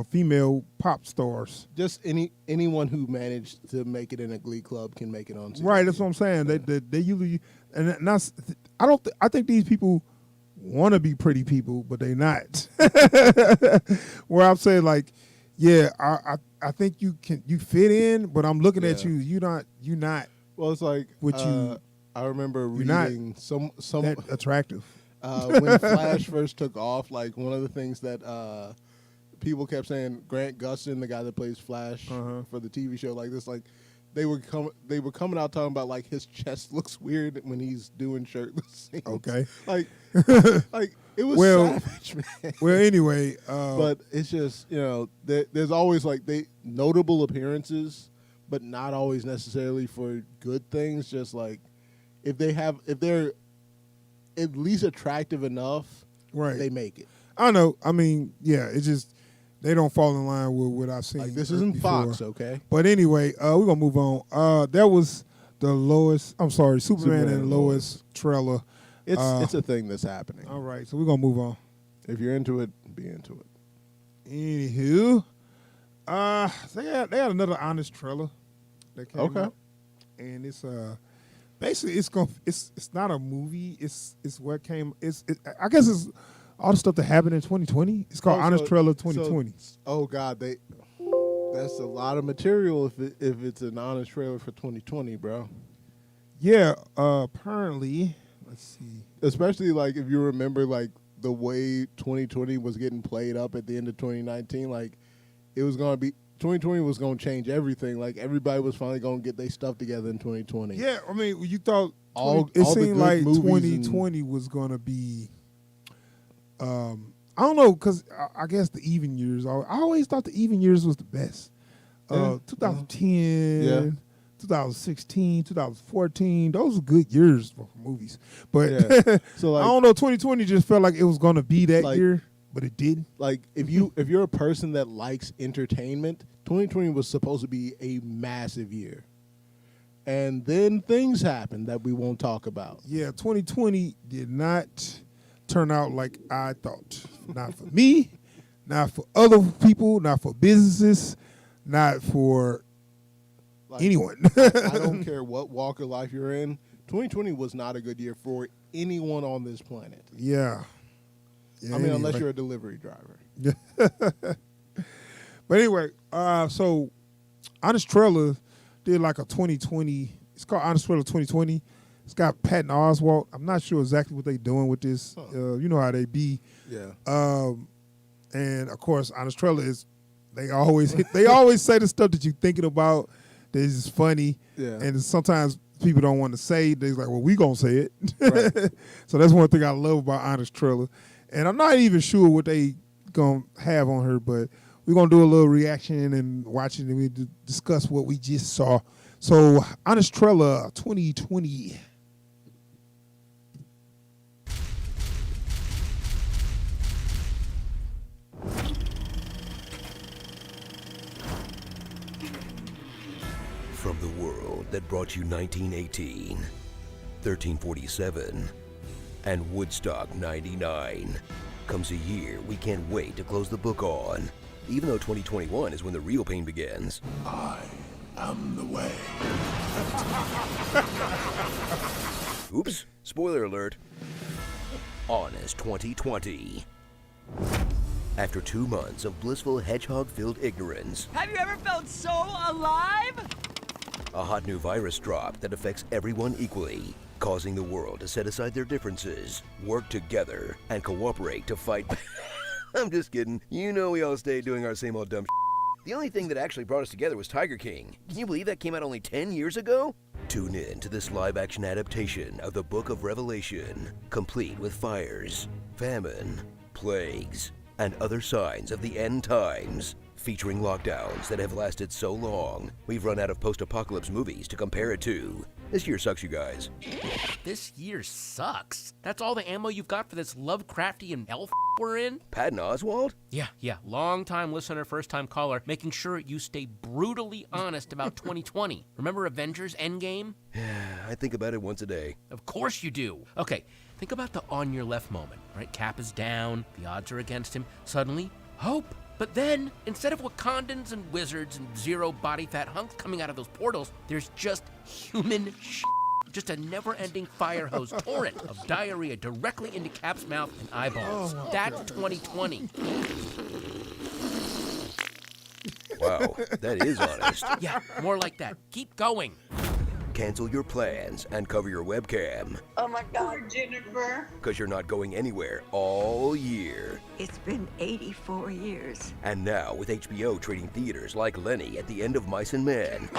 female pop stars. just anyone who managed to make it in a Glee club can make it on CW. Right, that's what I'm saying. They usually I think these people want to be pretty people, but they not. Where I'm saying like, yeah, I think you fit in, but I'm looking at Yeah. you. You not Well, it's like What you- I remember you're not reading some that attractive. when Flash first took off. Like one of the things that people kept saying, Grant Gustin, the guy that plays Flash for the TV show, like this, like they were coming out talking about like his chest looks weird when he's doing shirtless scenes. Okay. like It was Well- savage, man. Well, anyway, But it's just, there's always like notable appearances, but not always necessarily for good things. Just like if they're at least attractive enough, right. they make it. I know. I mean, yeah, it's just they don't fall in line with what I've seen. Like this isn't before. Fox, okay? But anyway, we're gonna move on. That was the Superman and Lois trailer. It's a thing that's happening. All right, so we're gonna move on. If you're into it, be into it. Anywho, they had another honest trailer that came out, and it's basically it's not a movie. It's what came. I guess it's all the stuff that happened in 2020. It's called Honest Trailer 2020. Oh God, that's a lot of material if it's an honest trailer for 2020, bro. Yeah, apparently. Let's see. Especially like if you remember like the way 2020 was getting played up at the end of 2019, like it was gonna be 2020 was gonna change everything. Like everybody was finally gonna get their stuff together in 2020. Yeah, I mean, you thought all it the seemed good like movies 2020 was gonna be. I don't know, because I guess the even years. I always thought the even years was the best. 2010. 2016, 2014, those were good years for movies. But So like, I don't know, 2020 just felt like it was going to be that year, but it didn't. Like if you're a person that likes entertainment, 2020 was supposed to be a massive year. And then things happened that we won't talk about. Yeah, 2020 did not turn out like I thought. Not for me, not for other people, not for businesses, not for anyone. I don't care what walk of life you're in. 2020 was not a good year for anyone on this planet. Yeah. I mean, unless you're a delivery driver. But anyway, so Honest Trailer did like a 2020. It's called Honest Trailer 2020. It's got Patton Oswalt. I'm not sure exactly what they're doing with this. You know how they be. Yeah. And of course, Honest Trailer is they always say the stuff that you're thinking about. This is funny, and sometimes people don't want to say. They're like, "Well, we gonna say it." Right. So that's one thing I love about Honest Trailer, and I'm not even sure what they gonna have on her, but we're gonna do a little reaction and watch it, and we discuss what we just saw. So, Honest Trailer 2020. From the world that brought you 1918, 1347, and Woodstock 99 comes a year we can't wait to close the book on, even though 2021 is when the real pain begins. I am the way. Oops, spoiler alert. Honest 2020. After 2 months of blissful hedgehog-filled ignorance, have you ever felt so alive? A hot new virus dropped that affects everyone equally, causing the world to set aside their differences, work together, and cooperate to fight. I'm just kidding. You know we all stay doing our same old dumb The only thing that actually brought us together was Tiger King. Can you believe that came out only 10 years ago? Tune in to this live-action adaptation of the Book of Revelation, complete with fires, famine, plagues, and other signs of the end times. Featuring lockdowns that have lasted so long, we've run out of post-apocalypse movies to compare it to. This year sucks, you guys. This year sucks. That's all the ammo you've got for this Lovecraftian elf we're in? Patton Oswalt? Yeah. Long-time listener, first-time caller, making sure you stay brutally honest about 2020. Remember Avengers Endgame? I think about it once a day. Of course you do. Okay, think about the on your left moment, right? Cap is down, the odds are against him. Suddenly, hope. But then, instead of Wakandans and wizards and zero body fat hunks coming out of those portals, there's just human just a never-ending fire hose torrent of diarrhea directly into Cap's mouth and eyeballs. That's 2020. Wow, that is honest. Yeah, more like that. Keep going. Cancel your plans and cover your webcam. Oh my God, Jennifer. Because you're not going anywhere all year. It's been 84 years. And now, with HBO treating theaters like Lenny at the end of Mice and Men,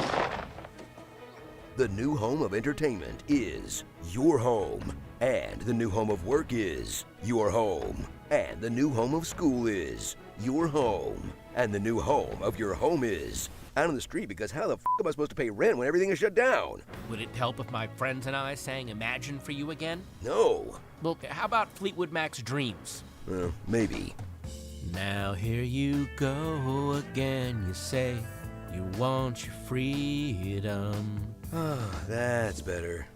The new home of entertainment is your home. And the new home of work is your home. And the new home of school is your home. And the new home of your home is out on the street, because how the f am I supposed to pay rent when everything is shut down? Would it help if my friends and I sang Imagine for you again? No. Well, how about Fleetwood Mac's Dreams? Maybe. Now here you go again, you say you want your freedom. That's better.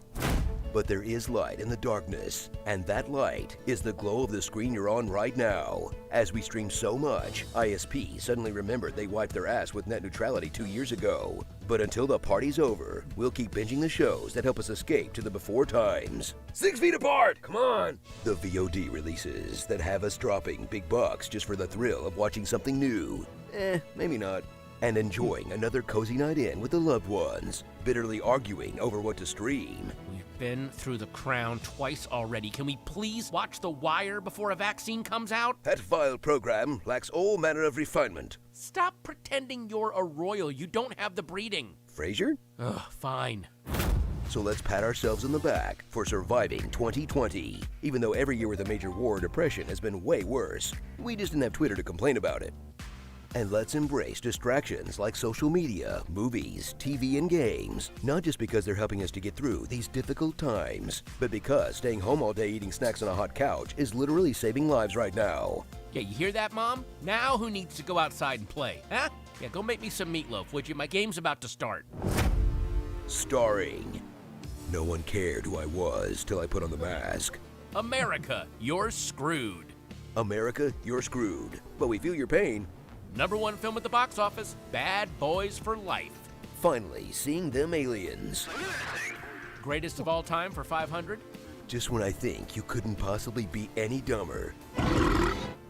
But there is light in the darkness, and that light is the glow of the screen you're on right now. As we stream so much, ISP suddenly remembered they wiped their ass with net neutrality 2 years ago. But until the party's over, we'll keep binging the shows that help us escape to the before times. 6 feet apart! Come on! The VOD releases that have us dropping big bucks just for the thrill of watching something new. Maybe not. And enjoying another cozy night in with the loved ones, bitterly arguing over what to stream. We've been through The Crown twice already. Can we please watch The Wire before a vaccine comes out? That vile program lacks all manner of refinement. Stop pretending you're a royal. You don't have the breeding. Frasier? Ugh, fine. So let's pat ourselves on the back for surviving 2020. Even though every year with a major war or depression has been way worse, we just didn't have Twitter to complain about it. And let's embrace distractions like social media, movies, TV, and games, not just because they're helping us to get through these difficult times, but because staying home all day eating snacks on a hot couch is literally saving lives right now. Yeah, you hear that, Mom? Now who needs to go outside and play, huh? Yeah, go make me some meatloaf, would you? My game's about to start. Starring. No one cared who I was till I put on the mask. America, you're screwed. America, you're screwed. But we feel your pain. #1 film at the box office, Bad Boys for Life. Finally, seeing them aliens. Greatest of all time for 500? Just when I think you couldn't possibly be any dumber,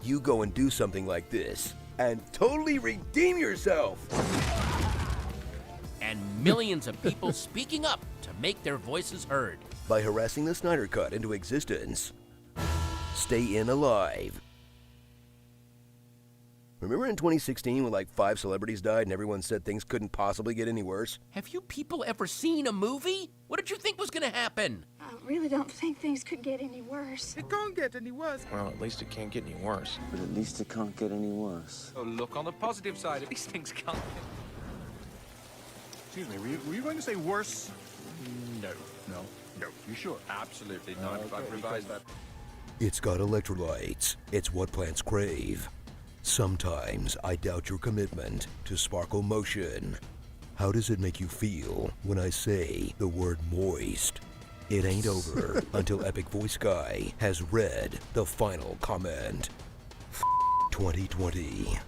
you go and do something like this and totally redeem yourself. And millions of people speaking up to make their voices heard. By harassing the Snyder Cut into existence. Stay in alive. Remember in 2016 when like 5 celebrities died and everyone said things couldn't possibly get any worse? Have you people ever seen a movie? What did you think was gonna happen? I really don't think things could get any worse. It can't get any worse. Well, at least it can't get any worse. But at least it can't get any worse. Oh, look on the positive side. At least things can't. Excuse me, were you going to say worse? No. You sure? Absolutely not. If I revise that. It's got electrolytes. It's what plants crave. Sometimes I doubt your commitment to sparkle motion. How does it make you feel when I say the word moist? It ain't over until Epic Voice Guy has read the final comment. 2020.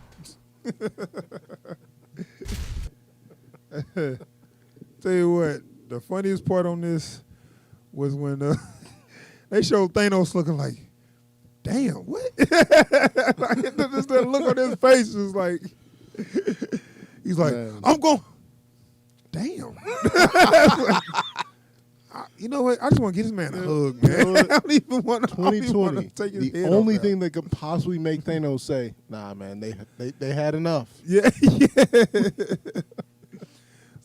Tell you what, the funniest part on this was when they showed Thanos looking like, damn, what? Like, just that look on his face is like, he's like, man. I'm going, damn. Like, you know what? I just want to get this man a hug, man. I don't even want to. 2020. Take his The head only off thing that could possibly make Thanos say, "Nah, man, they had enough." Yeah.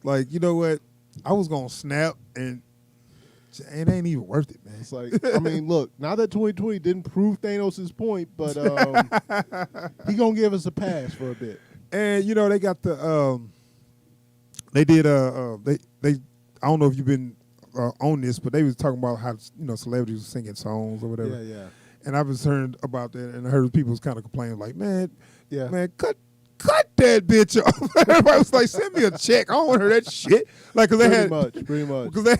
Like, you know what? I was gonna snap, and it ain't even worth it, man. It's like, I mean, look, now that 2020 didn't prove Thanos' point, but he gonna give us a pass for a bit. And you know, they got the they did they I don't know if you've been on this, but they was talking about how, you know, celebrities were singing songs or whatever. Yeah. And I was heard about that, and I heard people was kind of complaining, like, man, cut that bitch off. Everybody was like, send me a check. I don't want to hear that shit. Like, cause they pretty much. Because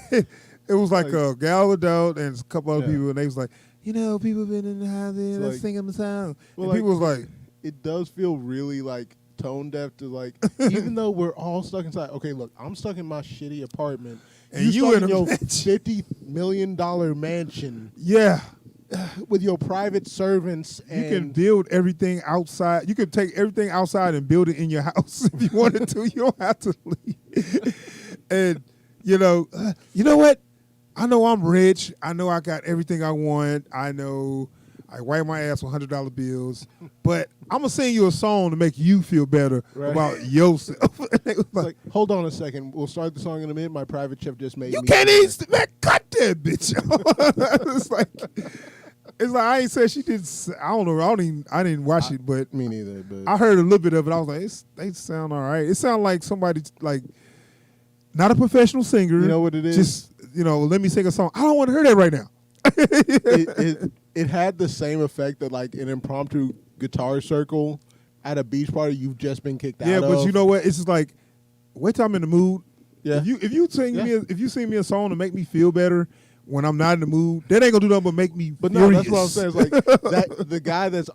it was like Gal Gadot and a couple other people, and they was like, you know, people been in the house and like, singing the song. Well, and people was like, it does feel really like tone deaf to like, even though we're all stuck inside. Okay, look, I'm stuck in my shitty apartment. And you stuck in your mansion. $50 million mansion. Yeah. With your private servants. And you can build everything outside. You can take everything outside and build it in your house if you wanted to. You don't have to leave. And, you know what? I know I'm rich. I know I got everything I want. I know I wipe my ass with $100 bills, but I'm gonna sing you a song to make you feel better about yourself. It's like, hold on a second. We'll start the song in a minute. My private chef just made you me. can't even cut that bitch. It's like I ain't said she did. I don't know. I didn't watch it, but me neither. But I heard a little bit of it. I was like, they sound all right. It sounded like somebody like not a professional singer. You know what it is? Just let me sing a song. I don't want to hear that right now. it had the same effect that like an impromptu guitar circle at a beach party you've just been kicked out of. Yeah, but you know what? It's just like wait till I'm in the mood. Yeah. If you sing me a song to make me feel better when I'm not in the mood, that ain't gonna do nothing but make me. But furious. no, that's what I'm saying. It's like the guy that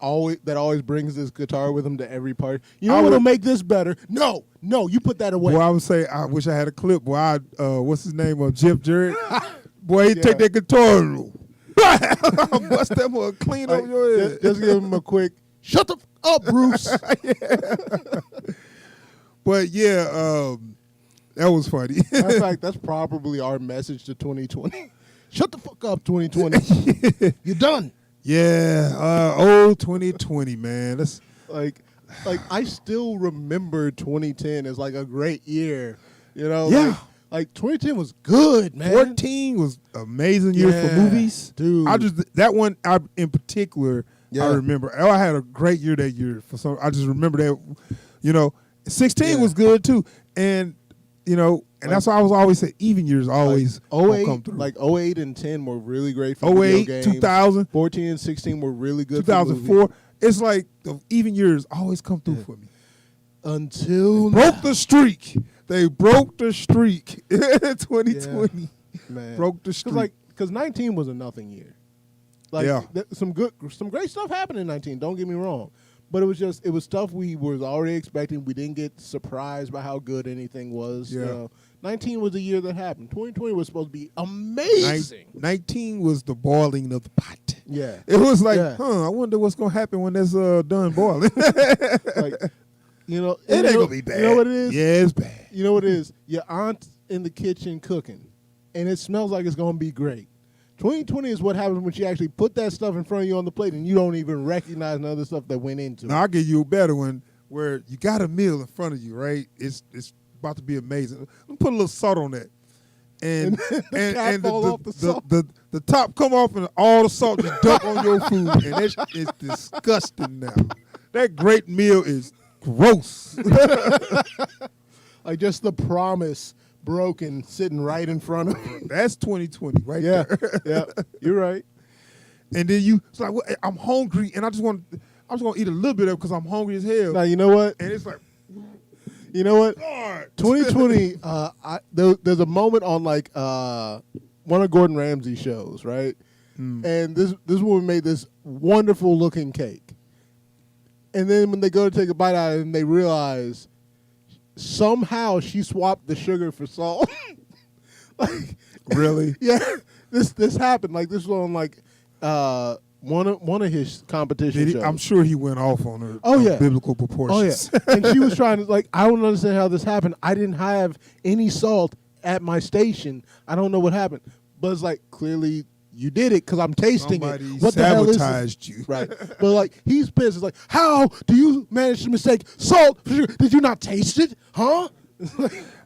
always brings his guitar with him to every party. You know what'll make this better? No, you put that away. Boy, I would say I wish I had a clip. Boy, what's his name? Jeff Jarrett. Boy, he take that guitar and bust that one clean over your head. Just give him a quick shut the up, Bruce. But yeah, that was funny. Matter of fact, that's probably our message to 2020. Shut the fuck up, 2020. You're done. Yeah, 2020, man. That's like I still remember 2010 as like a great year. Yeah. Like 2010 was good, man. 14 was amazing year for movies, dude. That one in particular. I remember. I had a great year that year for some. I just remember that. 16 was good too, and and that's why I was always say even years always come through. Like 08 and 10 were really great for 08, video games. 2000, 14 and 16 were really good. 2004. It's like the even years always come through for me. Until broke the streak. They broke the streak. 2020 man. Broke the streak. Because 19 was a nothing year. Some great stuff happened in 19. Don't get me wrong. But it was stuff we was already expecting. We didn't get surprised by how good anything was. Yeah. 19 was the year that happened. 2020 was supposed to be amazing. 19 was the boiling of the pot. Yeah. It was like, I wonder what's going to happen when that's done boiling. It ain't going to be bad. You know what it is? Yeah, it's bad. You know what it is? Your aunt's in the kitchen cooking, and it smells like it's going to be great. 2020 is what happens when she actually put that stuff in front of you on the plate and you don't even recognize the other stuff that went into it. Now, I'll give you a better one where you got a meal in front of you, right? It's about to be amazing. Let me put a little salt on that. And the top come off and all the salt just dump on your food. And it's disgusting now. That great meal is gross. Like just the promise broken sitting right in front of you. That's 2020 right there. Yeah, you're right. And then it's like, well, I'm hungry and I'm just going to eat a little bit of it because I'm hungry as hell. Now, you know what? And it's like, you know what? God. 2020, there's a moment on like one of Gordon Ramsay's shows, right? And this woman made this wonderful looking cake. And then when they go to take a bite out of it and they realize somehow she swapped the sugar for salt. Really? Yeah. This happened. Like this was on like one of his competition shows. I'm sure he went off on her biblical proportions. Oh yeah. And she was trying to I don't understand how this happened. I didn't have any salt at my station. I don't know what happened. But it's like clearly you did it because I'm tasting Somebody it. What the hell is sabotaged you. Right. But he's pissed. It's like, how do you manage to mistake salt for sugar? Did you not taste it? Huh?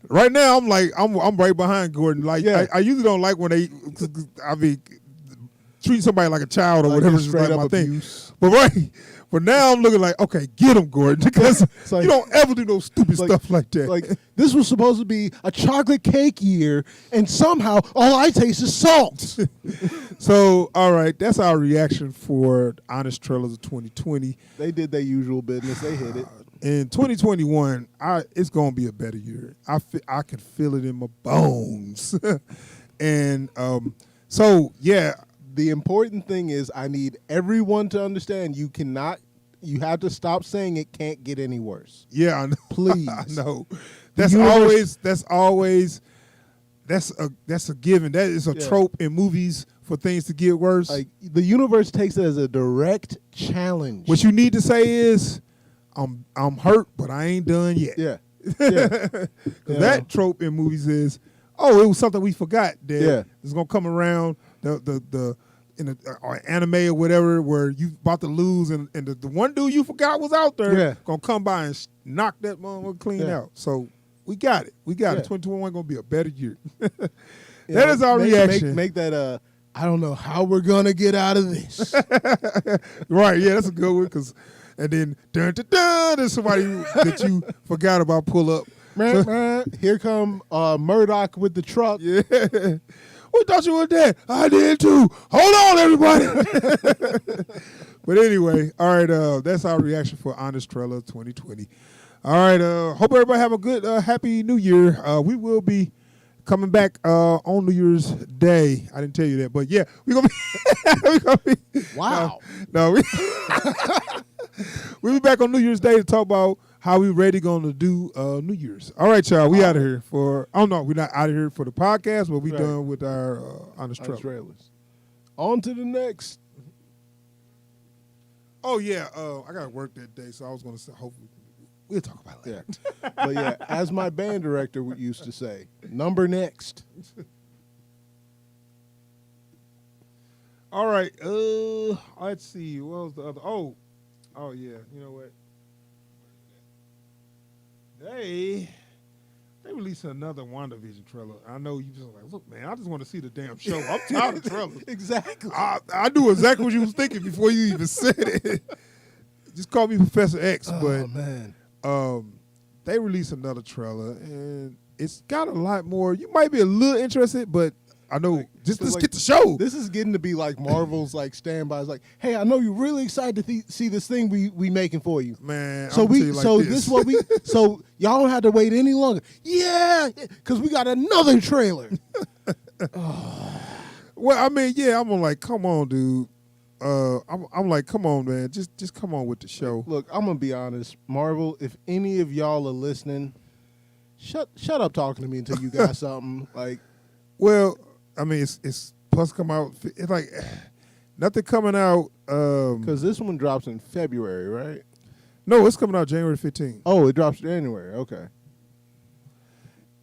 Right now, I'm right behind Gordon. I usually don't like when treat somebody like a child or whatever is like my abuse. thing. But now I'm looking like, okay, get him, Gordon, because you don't ever do no stupid stuff like that. This was supposed to be a chocolate cake year, and somehow all I taste is salt. So, all right, that's our reaction for Honest Trailers of 2020. They did their usual business. They hit it. In 2021, it's going to be a better year. I can feel it in my bones. And so, yeah. The important thing is I need everyone to understand you have to stop saying it can't get any worse. Yeah, I know. Please. I know. That's always a given. That is a trope in movies for things to get worse. Like the universe takes it as a direct challenge. What you need to say is, I'm hurt, but I ain't done yet. Yeah. That trope in movies is, it was something we forgot that is gonna come around. in a or anime or whatever, where you about to lose, and the one dude you forgot was out there, gonna come by and knock that motherfucker clean out. So we got it. We got it. 2021 gonna be a better year. That is our reaction. Make that I don't know how we're gonna get out of this. Right? Yeah, that's a good one. And then dun dun dun, there's somebody that you forgot about pull up. Here come Murdoch with the truck. Yeah. We thought you were dead. I did too. Hold on, everybody. But anyway, all right. That's our reaction for Honest Trailer 2020. All right. Hope everybody have a good, happy New Year. We will be coming back on New Year's Day. I didn't tell you that, but yeah, we're gonna be. Wow. We'll be back on New Year's Day to talk about how we ready going to do New Year's. All right, y'all. We out of here for. Oh no, we're not out of here for the podcast, but we done with our Honest Trailers. On to the next. Oh yeah, I got to work that day, so I was going to say. Hopefully, we'll talk about it later. Yeah. But yeah, as my band director used to say, number next. All right. Let's see. What was the other? Oh yeah. You know what? They released another WandaVision trailer. I know you just like, look, man, I just want to see the damn show. I'm tired of trailers. Exactly. I knew exactly what you was thinking before you even said it. Just call me Professor X. Oh, man. They released another trailer, and it's got a lot more. You might be a little interested, but I know let's get the show. This is getting to be like Marvel's like standbys. Like, hey, I know you're really excited to see this thing we making for you, man. So this what we so y'all don't have to wait any longer. Yeah, because we got another trailer. Well, I mean, yeah, I'm like, come on, dude. I'm like, come on, man. Just come on with the show. Look, I'm gonna be honest, Marvel. If any of y'all are listening, shut up talking to me until you got something like. Well, I mean, it's plus come out. It's like nothing coming out. Because this one drops in February, right? No, it's coming out January 15th. Oh, it drops January. Okay.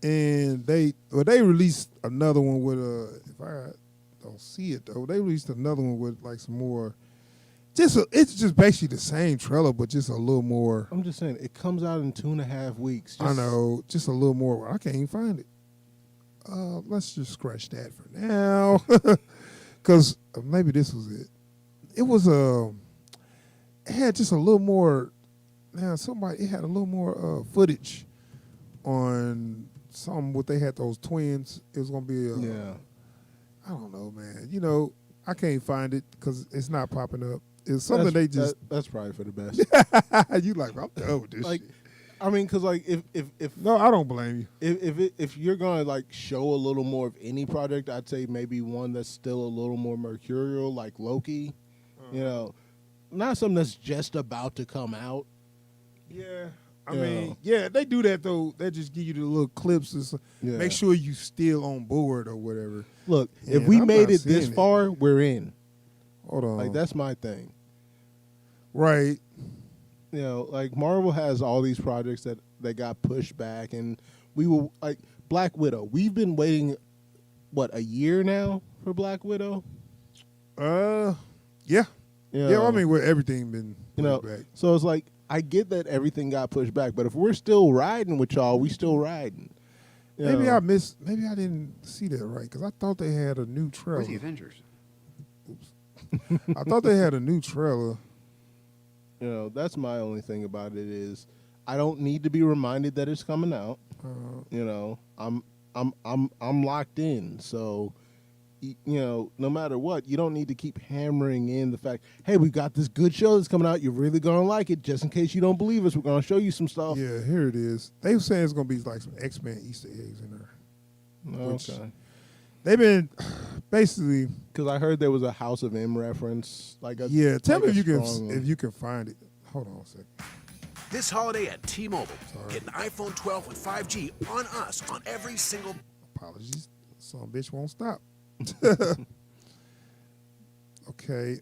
And they released another one with if I don't see it though, they released another one with like some more. It's just basically the same trailer, but just a little more. I'm just saying, it comes out in 2.5 weeks. I know, just a little more. I can't even find it. Let's just scratch that for now, because maybe this was it. It was it had just a little more. Now it had a little more footage on some. What they had those twins. It was gonna be yeah. I don't know, man. You know, I can't find it because it's not popping up. It's something that's probably for the best. You like, I'm done with this shit. I mean, because like if no, I don't blame you. If you're gonna like show a little more of any project, I'd say maybe one that's still a little more mercurial, like Loki. You know, not something that's just about to come out. Yeah, I mean, yeah, they do that though. They just give you the little clips and make sure you still on board or whatever. Look, if we made it this far, we're in. Hold on, like that's my thing. Right. You know, like Marvel has all these projects that got pushed back, and we will like Black Widow. We've been waiting, what, a year now for Black Widow? Yeah. You know, yeah, I mean, where everything been pushed back. So it's like, I get that everything got pushed back, but if we're still riding with y'all, we still riding. Maybe I didn't see that right, because I thought they had a new trailer. Where's the Avengers? Oops. I thought they had a new trailer. You know, that's my only thing about it is I don't need to be reminded that it's coming out. You know, I'm locked in. So, you know, no matter what, you don't need to keep hammering in the fact, hey, we've got this good show that's coming out. You're really gonna like it. Just in case you don't believe us, we're gonna show you some stuff. Yeah, here it is. They were saying it's gonna be like some X-Men Easter eggs in there. Okay. They've been basically because I heard there was a House of M reference. Like yeah, tell me if you can find it. Hold on a second. This holiday at T-Mobile, get an iPhone 12 with 5G on us on every single. Apologies, some bitch won't stop. Okay.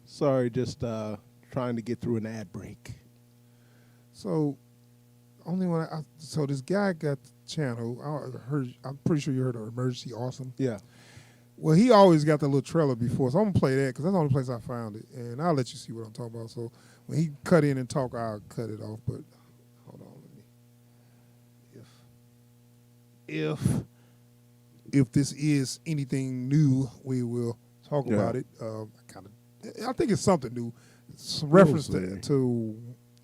Sorry, just trying to get through an ad break. So, only one. So this guy got the channel. I'm pretty sure you heard of Emergency Awesome. Yeah. Well, he always got the little trailer before, so I'm gonna play that because that's the only place I found it, and I'll let you see what I'm talking about. So when he cut in and talk, I'll cut it off. But hold on, let me. If this is anything new, we will talk about it. I think it's something new. Some reference to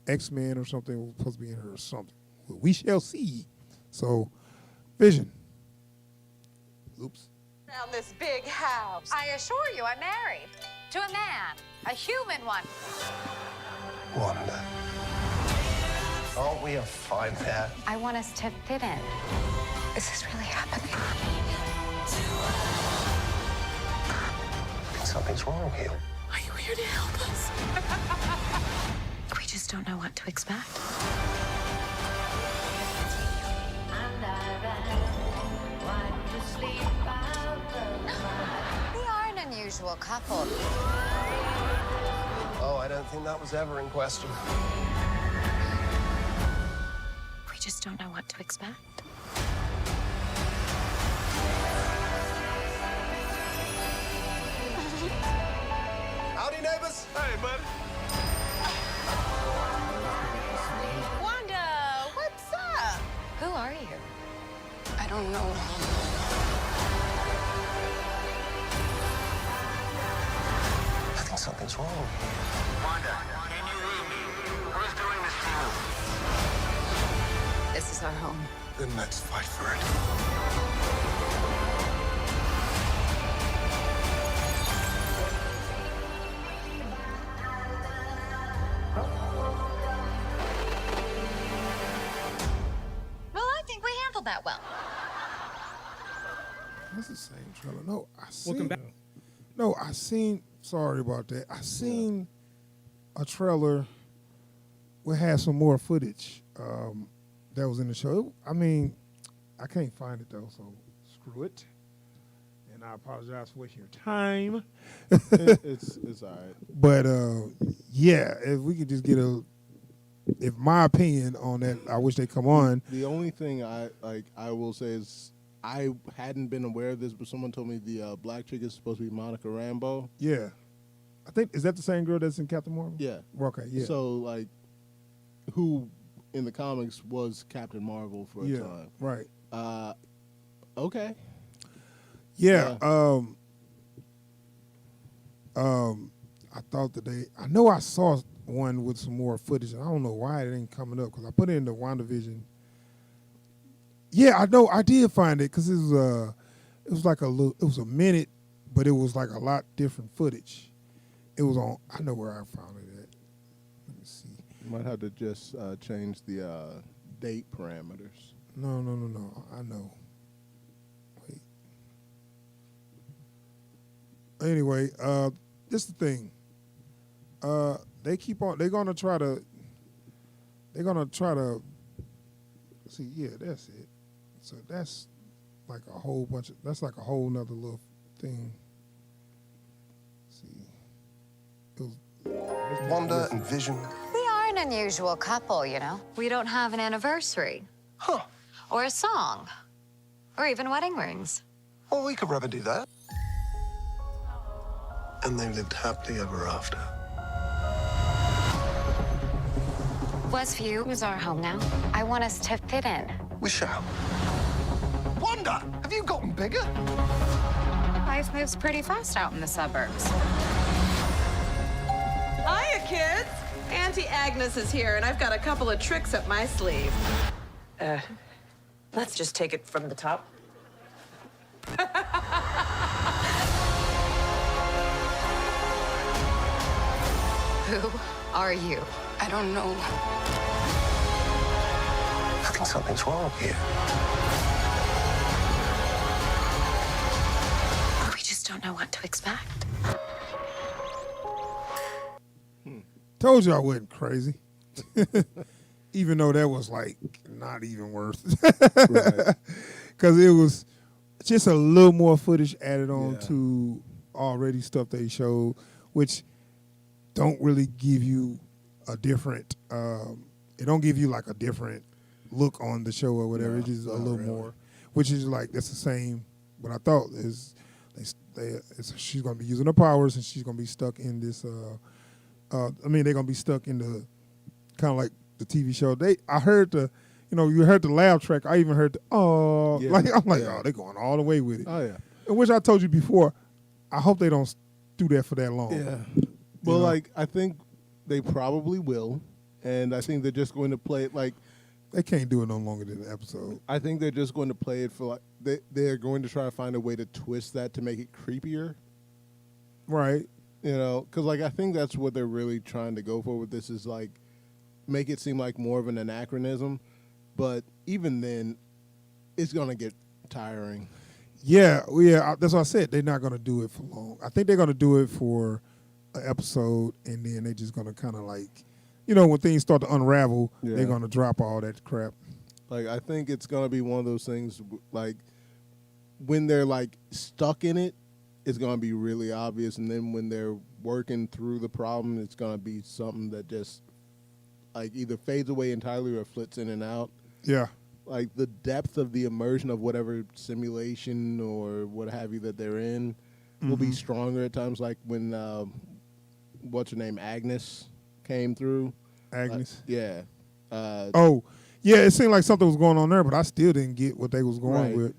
X-Men or something was supposed to be in her or something. We shall see. So, Vision. Oops. Around this big house. I assure you, I'm married to a man, a human one. Wanda. Aren't we a fine pair? I want us to fit in. Is this really happening? I think something's wrong here. Are you here to help us? We just don't know what to expect. We are an unusual couple. Oh, I don't think that was ever in question. We just don't know what to expect. Howdy, neighbors. Hey, bud. Wanda, what's up? Who are you? I don't know. I think something's wrong. Wanda, can you hear me? Who's doing this to you? This is our home. Then let's fight for it. Well, I think we handled that well. That's the same trailer. No, I seen. Welcome back. No, I seen. Sorry about that. I seen a trailer where it had some more footage that was in the show. I mean, I can't find it though, so screw it. And I apologize for wasting your time. It's all right. But yeah, if we could just get if my opinion on that, I wish they come on. The only thing I will say is I hadn't been aware of this, but someone told me the black chick is supposed to be Monica Rambeau. Yeah, I think is that the same girl that's in Captain Marvel? Yeah. Okay. Yeah. So like, who in the comics was Captain Marvel for a time? Right. Okay. Yeah. I thought that I know I saw one with some more footage, and I don't know why it ain't coming up because I put it in the WandaVision. Yeah, I know I did find it because it was like it was a minute, but it was like a lot different footage. It was on. I know where I found it at. Let me see. You might have to just change the date parameters. No. I know. Wait. Anyway, this is the thing. They keep on. They're gonna try to. See, yeah, that's it. So that's like a whole bunch of. That's like a whole nother little thing. Let's see. Wanda and Vision. We are an unusual couple, you know. We don't have an anniversary. Huh. Or a song. Or even wedding rings. Well, we could remedy that. And they lived happily ever after. Westview is our home now. I want us to fit in. We shall. Wanda, have you gotten bigger? Life moves pretty fast out in the suburbs. Hiya, kids. Auntie Agnes is here, and I've got a couple of tricks up my sleeve. Let's just take it from the top. Who are you? I don't know. I think something's wrong here. We just don't know what to expect. Told you I wasn't crazy. Even though that was like not even worth it. Because it was just a little more footage added on to already stuff they showed, which don't really give you a different, it don't give you like a different look on the show or whatever. It's just a little more, which is like, that's the same. What I thought is she's going to be using her powers, and she's going to be stuck in this. They're going to be stuck in the kind of like the TV show. I heard you heard the laugh track. I even heard oh, they're going all the way with it. Oh yeah. And which I told you before, I hope they don't do that for that long. Yeah. Well, I think they probably will, and I think they're just going to play it like. They can't do it no longer than an episode. I think they're just going to play it for they're going to try to find a way to twist that to make it creepier. Right. Because I think that's what they're really trying to go for with this is make it seem like more of an anachronism, but even then, it's gonna get tiring. Yeah. That's what I said. They're not gonna do it for long. I think they're gonna do it for an episode, and then they're just gonna kind of when things start to unravel, they're going to drop all that crap. I think it's going to be one of those things, when they're, stuck in it, it's going to be really obvious. And then when they're working through the problem, it's going to be something that just, either fades away entirely or flits in and out. Yeah. The depth of the immersion of whatever simulation or what have you that they're in will be stronger at times, like when, what's her name, Agnes came through. Agnes? Yeah. It seemed like something was going on there, but I still didn't get what they was going with.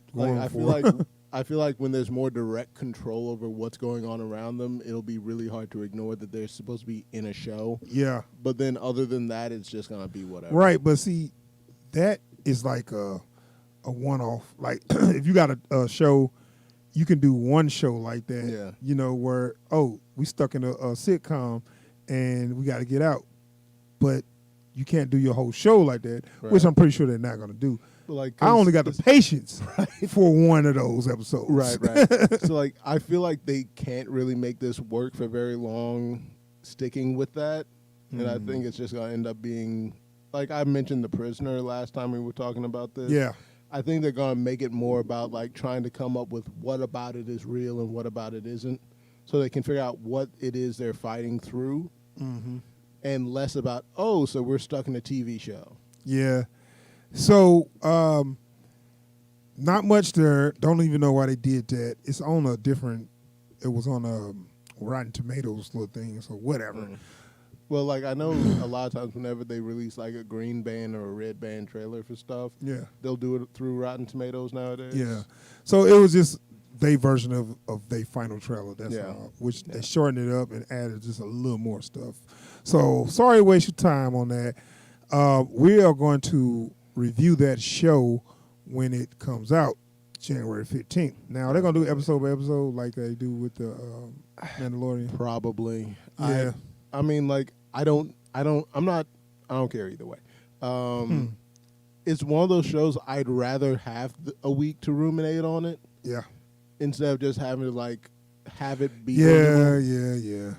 I feel like when there's more direct control over what's going on around them, it'll be really hard to ignore that they're supposed to be in a show. Yeah. But then other than that, it's just going to be whatever. Right, but see, that is like a one-off. If you got a show, you can do one show like that, where, we stuck in a sitcom and we got to get out. But you can't do your whole show like that, which I'm pretty sure they're not going to do. I only got the patience for one of those episodes. Right. So, I feel like they can't really make this work for very long sticking with that. And I think it's just going to end up being, I mentioned The Prisoner last time we were talking about this. Yeah. I think they're going to make it more about, trying to come up with what about it is real and what about it isn't, so they can figure out what it is they're fighting through. Mm-hmm. And less about, so we're stuck in a TV show. Yeah. So, not much there. Don't even know why they did that. It's on it was on Rotten Tomatoes little thing, so whatever. Mm. Well, I know a lot of times whenever they release a green band or a red band trailer for stuff, they'll do it through Rotten Tomatoes nowadays. Yeah. So it was just their version of their final trailer. That's all. Which they shortened it up and added just a little more stuff. So sorry to waste your time on that. We are going to review that show when it comes out, January 15th. Now they're gonna do episode by episode like they do with the Mandalorian. Probably. Yeah. I mean, I don't care either way. It's one of those shows I'd rather have a week to ruminate on it. Yeah. Instead of just having to have it be. Yeah.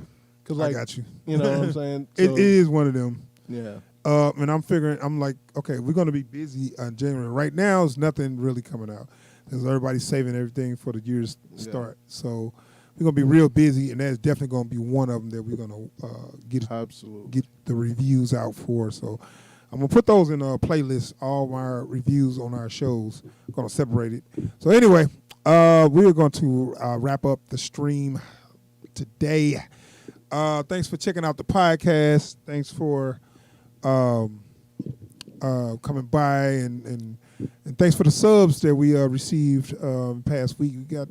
Because I got you. You know what I'm saying? It is one of them. Yeah. And I'm figuring, okay, we're going to be busy on January. Right now, there's nothing really coming out because everybody's saving everything for the year's start. So we're going to be real busy, and that's definitely going to be one of them that we're going to get the reviews out for. So I'm going to put those in a playlist, all our reviews on our shows. I'm going to separate it. So anyway, we're going to wrap up the stream today. Thanks for checking out the podcast. Thanks for coming by, and thanks for the subs that we received past week. We got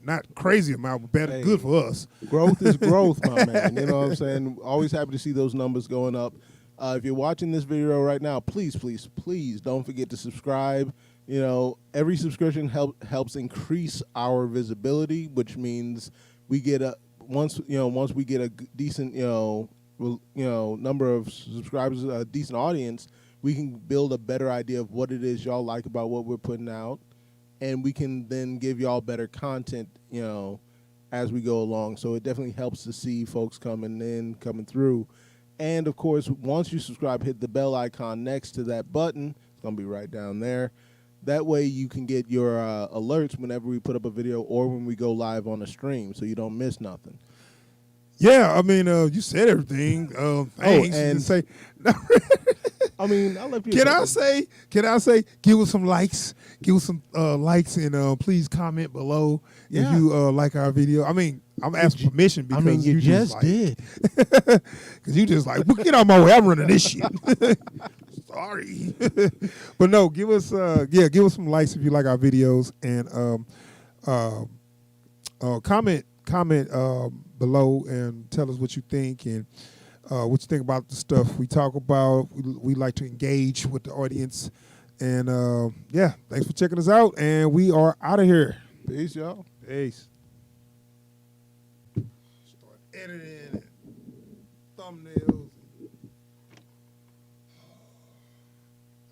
not crazy amount, but better, good for us. Growth is growth, my man. You know what I'm saying? Always happy to see those numbers going up. If you're watching this video right now, please don't forget to subscribe. Every subscription helps increase our visibility, which means we get once we get a decent number of subscribers, a decent audience, we can build a better idea of what it is y'all like about what we're putting out, and we can then give y'all better content, as we go along. So it definitely helps to see folks coming through. And of course, once you subscribe, hit the bell icon next to that button. It's gonna be right down there. That way you can get your alerts whenever we put up a video or when we go live on a stream, so you don't miss nothing. Yeah, I mean, you said everything. Thanks. And say, I mean, I let people. Can I say, give us some likes, and please comment below if you like our video. I mean, I'm asking permission because you just like, did. Because you just like, get out my way, I'm running this shit. Sorry. But no, give us some likes if you like our videos, and comment below and tell us what you think and what you think about the stuff we talk about. We like to engage with the audience, and thanks for checking us out, and we are out of here. Peace, y'all. Peace. Start editing and thumbnails.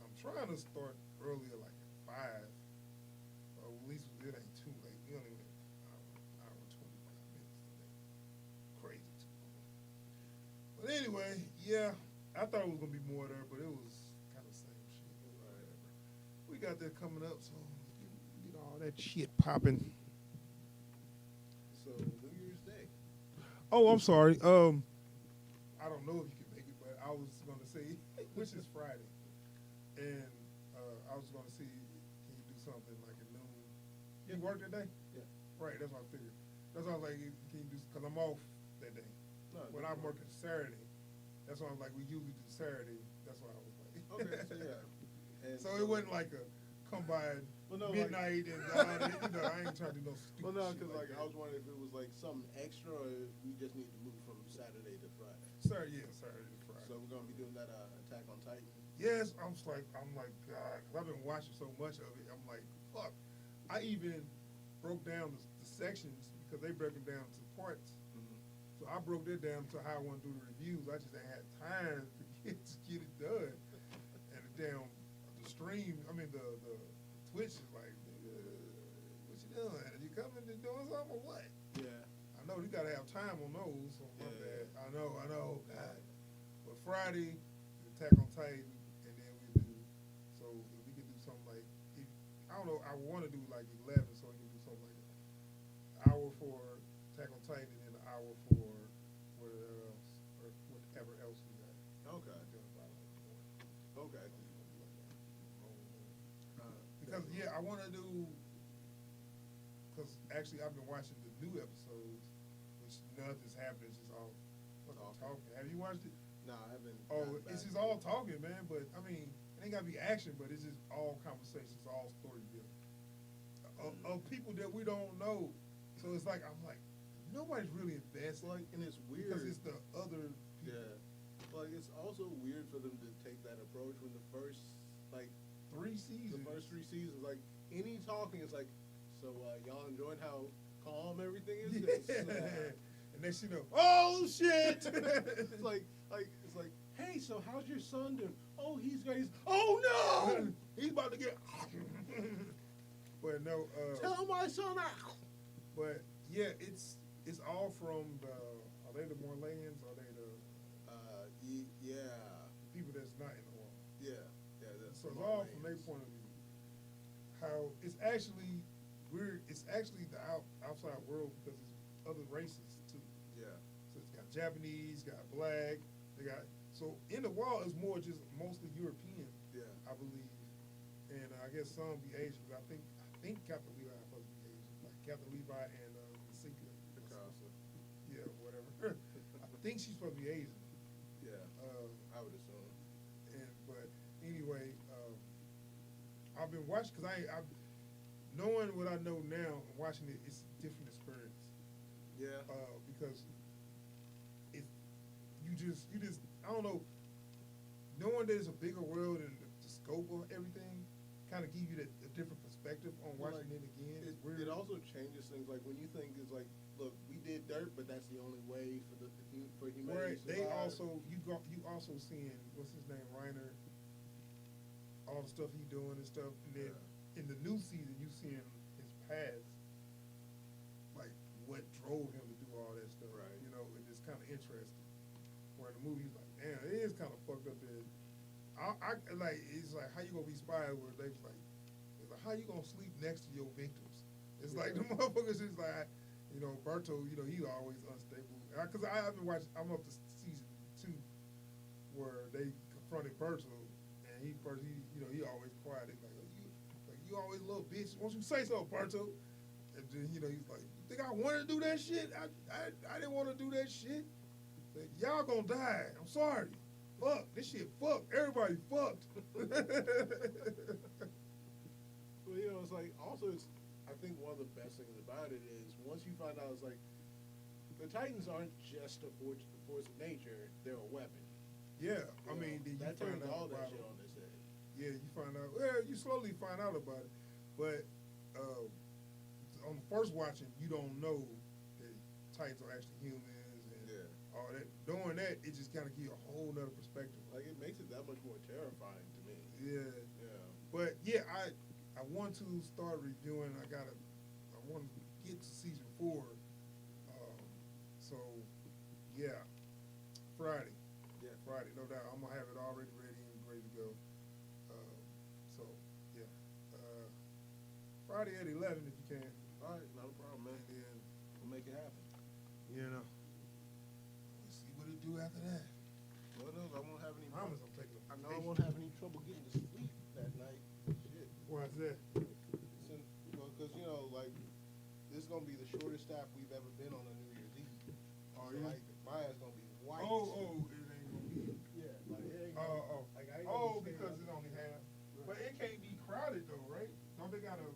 I'm trying to start earlier, like at 5. Or at least it ain't too late. We only went an hour and 25 minutes today. Crazy too long. But anyway, yeah, I thought it was gonna be more there, but it was kind of the same shit. Whatever. We got that coming up, so get all that shit popping. So New Year's Day. Oh, I'm sorry. I don't know if you can make it, but I was gonna say, which is Friday, and I was gonna see, can you do something like at noon? You work that day? Yeah. Right. That's what I figured. That's why I was like, can you do? Because I'm off that day. No, When I'm working Saturday, that's why I was like, we usually do Saturday. That's why I was like. Okay, so yeah. And So it wasn't like a come by midnight and I ain't trying to do no stupid. Well, no, shit because like I was wondering if it was like something extra, or if we just need to move from Saturday to Friday. Saturday to Friday. So we're gonna be doing that Attack on Titan. Yes, I'm like, God, 'cause I've been watching so much of it. I'm like, fuck. I even broke down the sections because they break them down to parts. So I broke that down to how I want to do the reviews. I just ain't had time to get it done. And the stream, I mean the Twitch is like, what you doing? Are you coming to doing something or what? Yeah. I know you gotta have time on those. So my bad. I know. God. But Friday, Attack on Titan, and then we do. So if we could do something like, I don't know. I want to do like 11, so we can do something like an hour for Attack on Titan, and then an hour for whatever else we got. Okay. Okay. Because I want to do. Because actually, I've been watching the new episodes, which nothing's happening. It's just all talking. Have you watched it? No, I haven't. Oh, it's just all talking, man. But I mean, it ain't gotta be action, but it's just all conversations, all story building of people that we don't know. So it's like I'm like, nobody's really invested. Like, and it's weird because it's the other. People. Yeah. Like, it's also weird for them to take that approach when the first, like, 3 seasons. The first 3 seasons, like, any talking is like, so y'all enjoying how calm everything is? And then oh shit! it's like, hey, so how's your son doing? Oh, he's great. Oh no! He's about to get. But no. Tell my son out. But yeah, it's all from the. Are they the Morlans? Are they the? People that's not in the world. Yeah. That's so it's all from their point of view. How it's actually weird. It's actually the outside world because it's other races too. Yeah. So it's got Japanese, got black. They got so in the world it's more just mostly European. Yeah. I believe, and I guess some be Asian. But I think Captain Levi is supposed to be Asian, like Captain Levi and Masika. Yeah, whatever. I think she's supposed to be Asian. Yeah. I would assume. But anyway, I've been watching because I knowing what I know now and watching it, it's a different experience. Yeah. Because you just I don't know. Knowing there's a bigger world and the scope of everything kind of give you a different perspective on watching it again. It also changes things. Like when you think it's like, look, we did dirt, but that's the only way for humanity. Right. They also you also seeing what's his name, Reiner, all the stuff he doing and stuff, and then in the new season you seeing his past, like what drove him to do all that stuff. Right. You know, and it's kind of interesting. Where in the movie he's like, damn, it is kind of fucked up. That I like it's like how you gonna be spied where they was like how you gonna sleep next to your victims? It's like the motherfuckers is like, Berto, he's always unstable. Because I've been watching, I'm up to season 2, where they confronted Berto, and he always quiet. He's like, you always little bitch. Won't you say so, Berto? And then, he's like, you think I wanted to do that shit? I didn't want to do that shit. Like, y'all gonna die. I'm sorry. Fuck. This shit fucked. Everybody fucked. Well, it's like, also, I think one of the best things about it is once you find out, it's like, the Titans aren't just a force of nature, they're a weapon. Yeah, I mean, did you that find turns out all about that shit it? on this head. Yeah, you find out. Well, you slowly find out about it, but on the first watching, you don't know that Titans are actually humans and all that. Doing that, it just kind of gives you a whole nother perspective. Like, it makes it that much more terrifying to me. Yeah. Yeah. But yeah, I want to start reviewing. I want to get to season 4. So yeah, Friday. Yeah, Friday, no doubt. I'm gonna have it already ready and ready to go. So yeah, Friday at 11 if you can. All right, not a problem, man. And then we'll make it happen. Let's see what it do after that. Well, no, I won't have any. Promise I'm taking a I know I won't have any trouble getting to sleep that night. Shit. Why's that? Because like, this is gonna be the shortest staff we've ever been on a New Year's Eve. Oh, so, yeah? like, my ass gonna be white. Oh, it ain't gonna be. Yeah, like it ain't gonna, Like, I ain't gonna be because it's only half. Right. But it can't be crowded though, right? Don't they gotta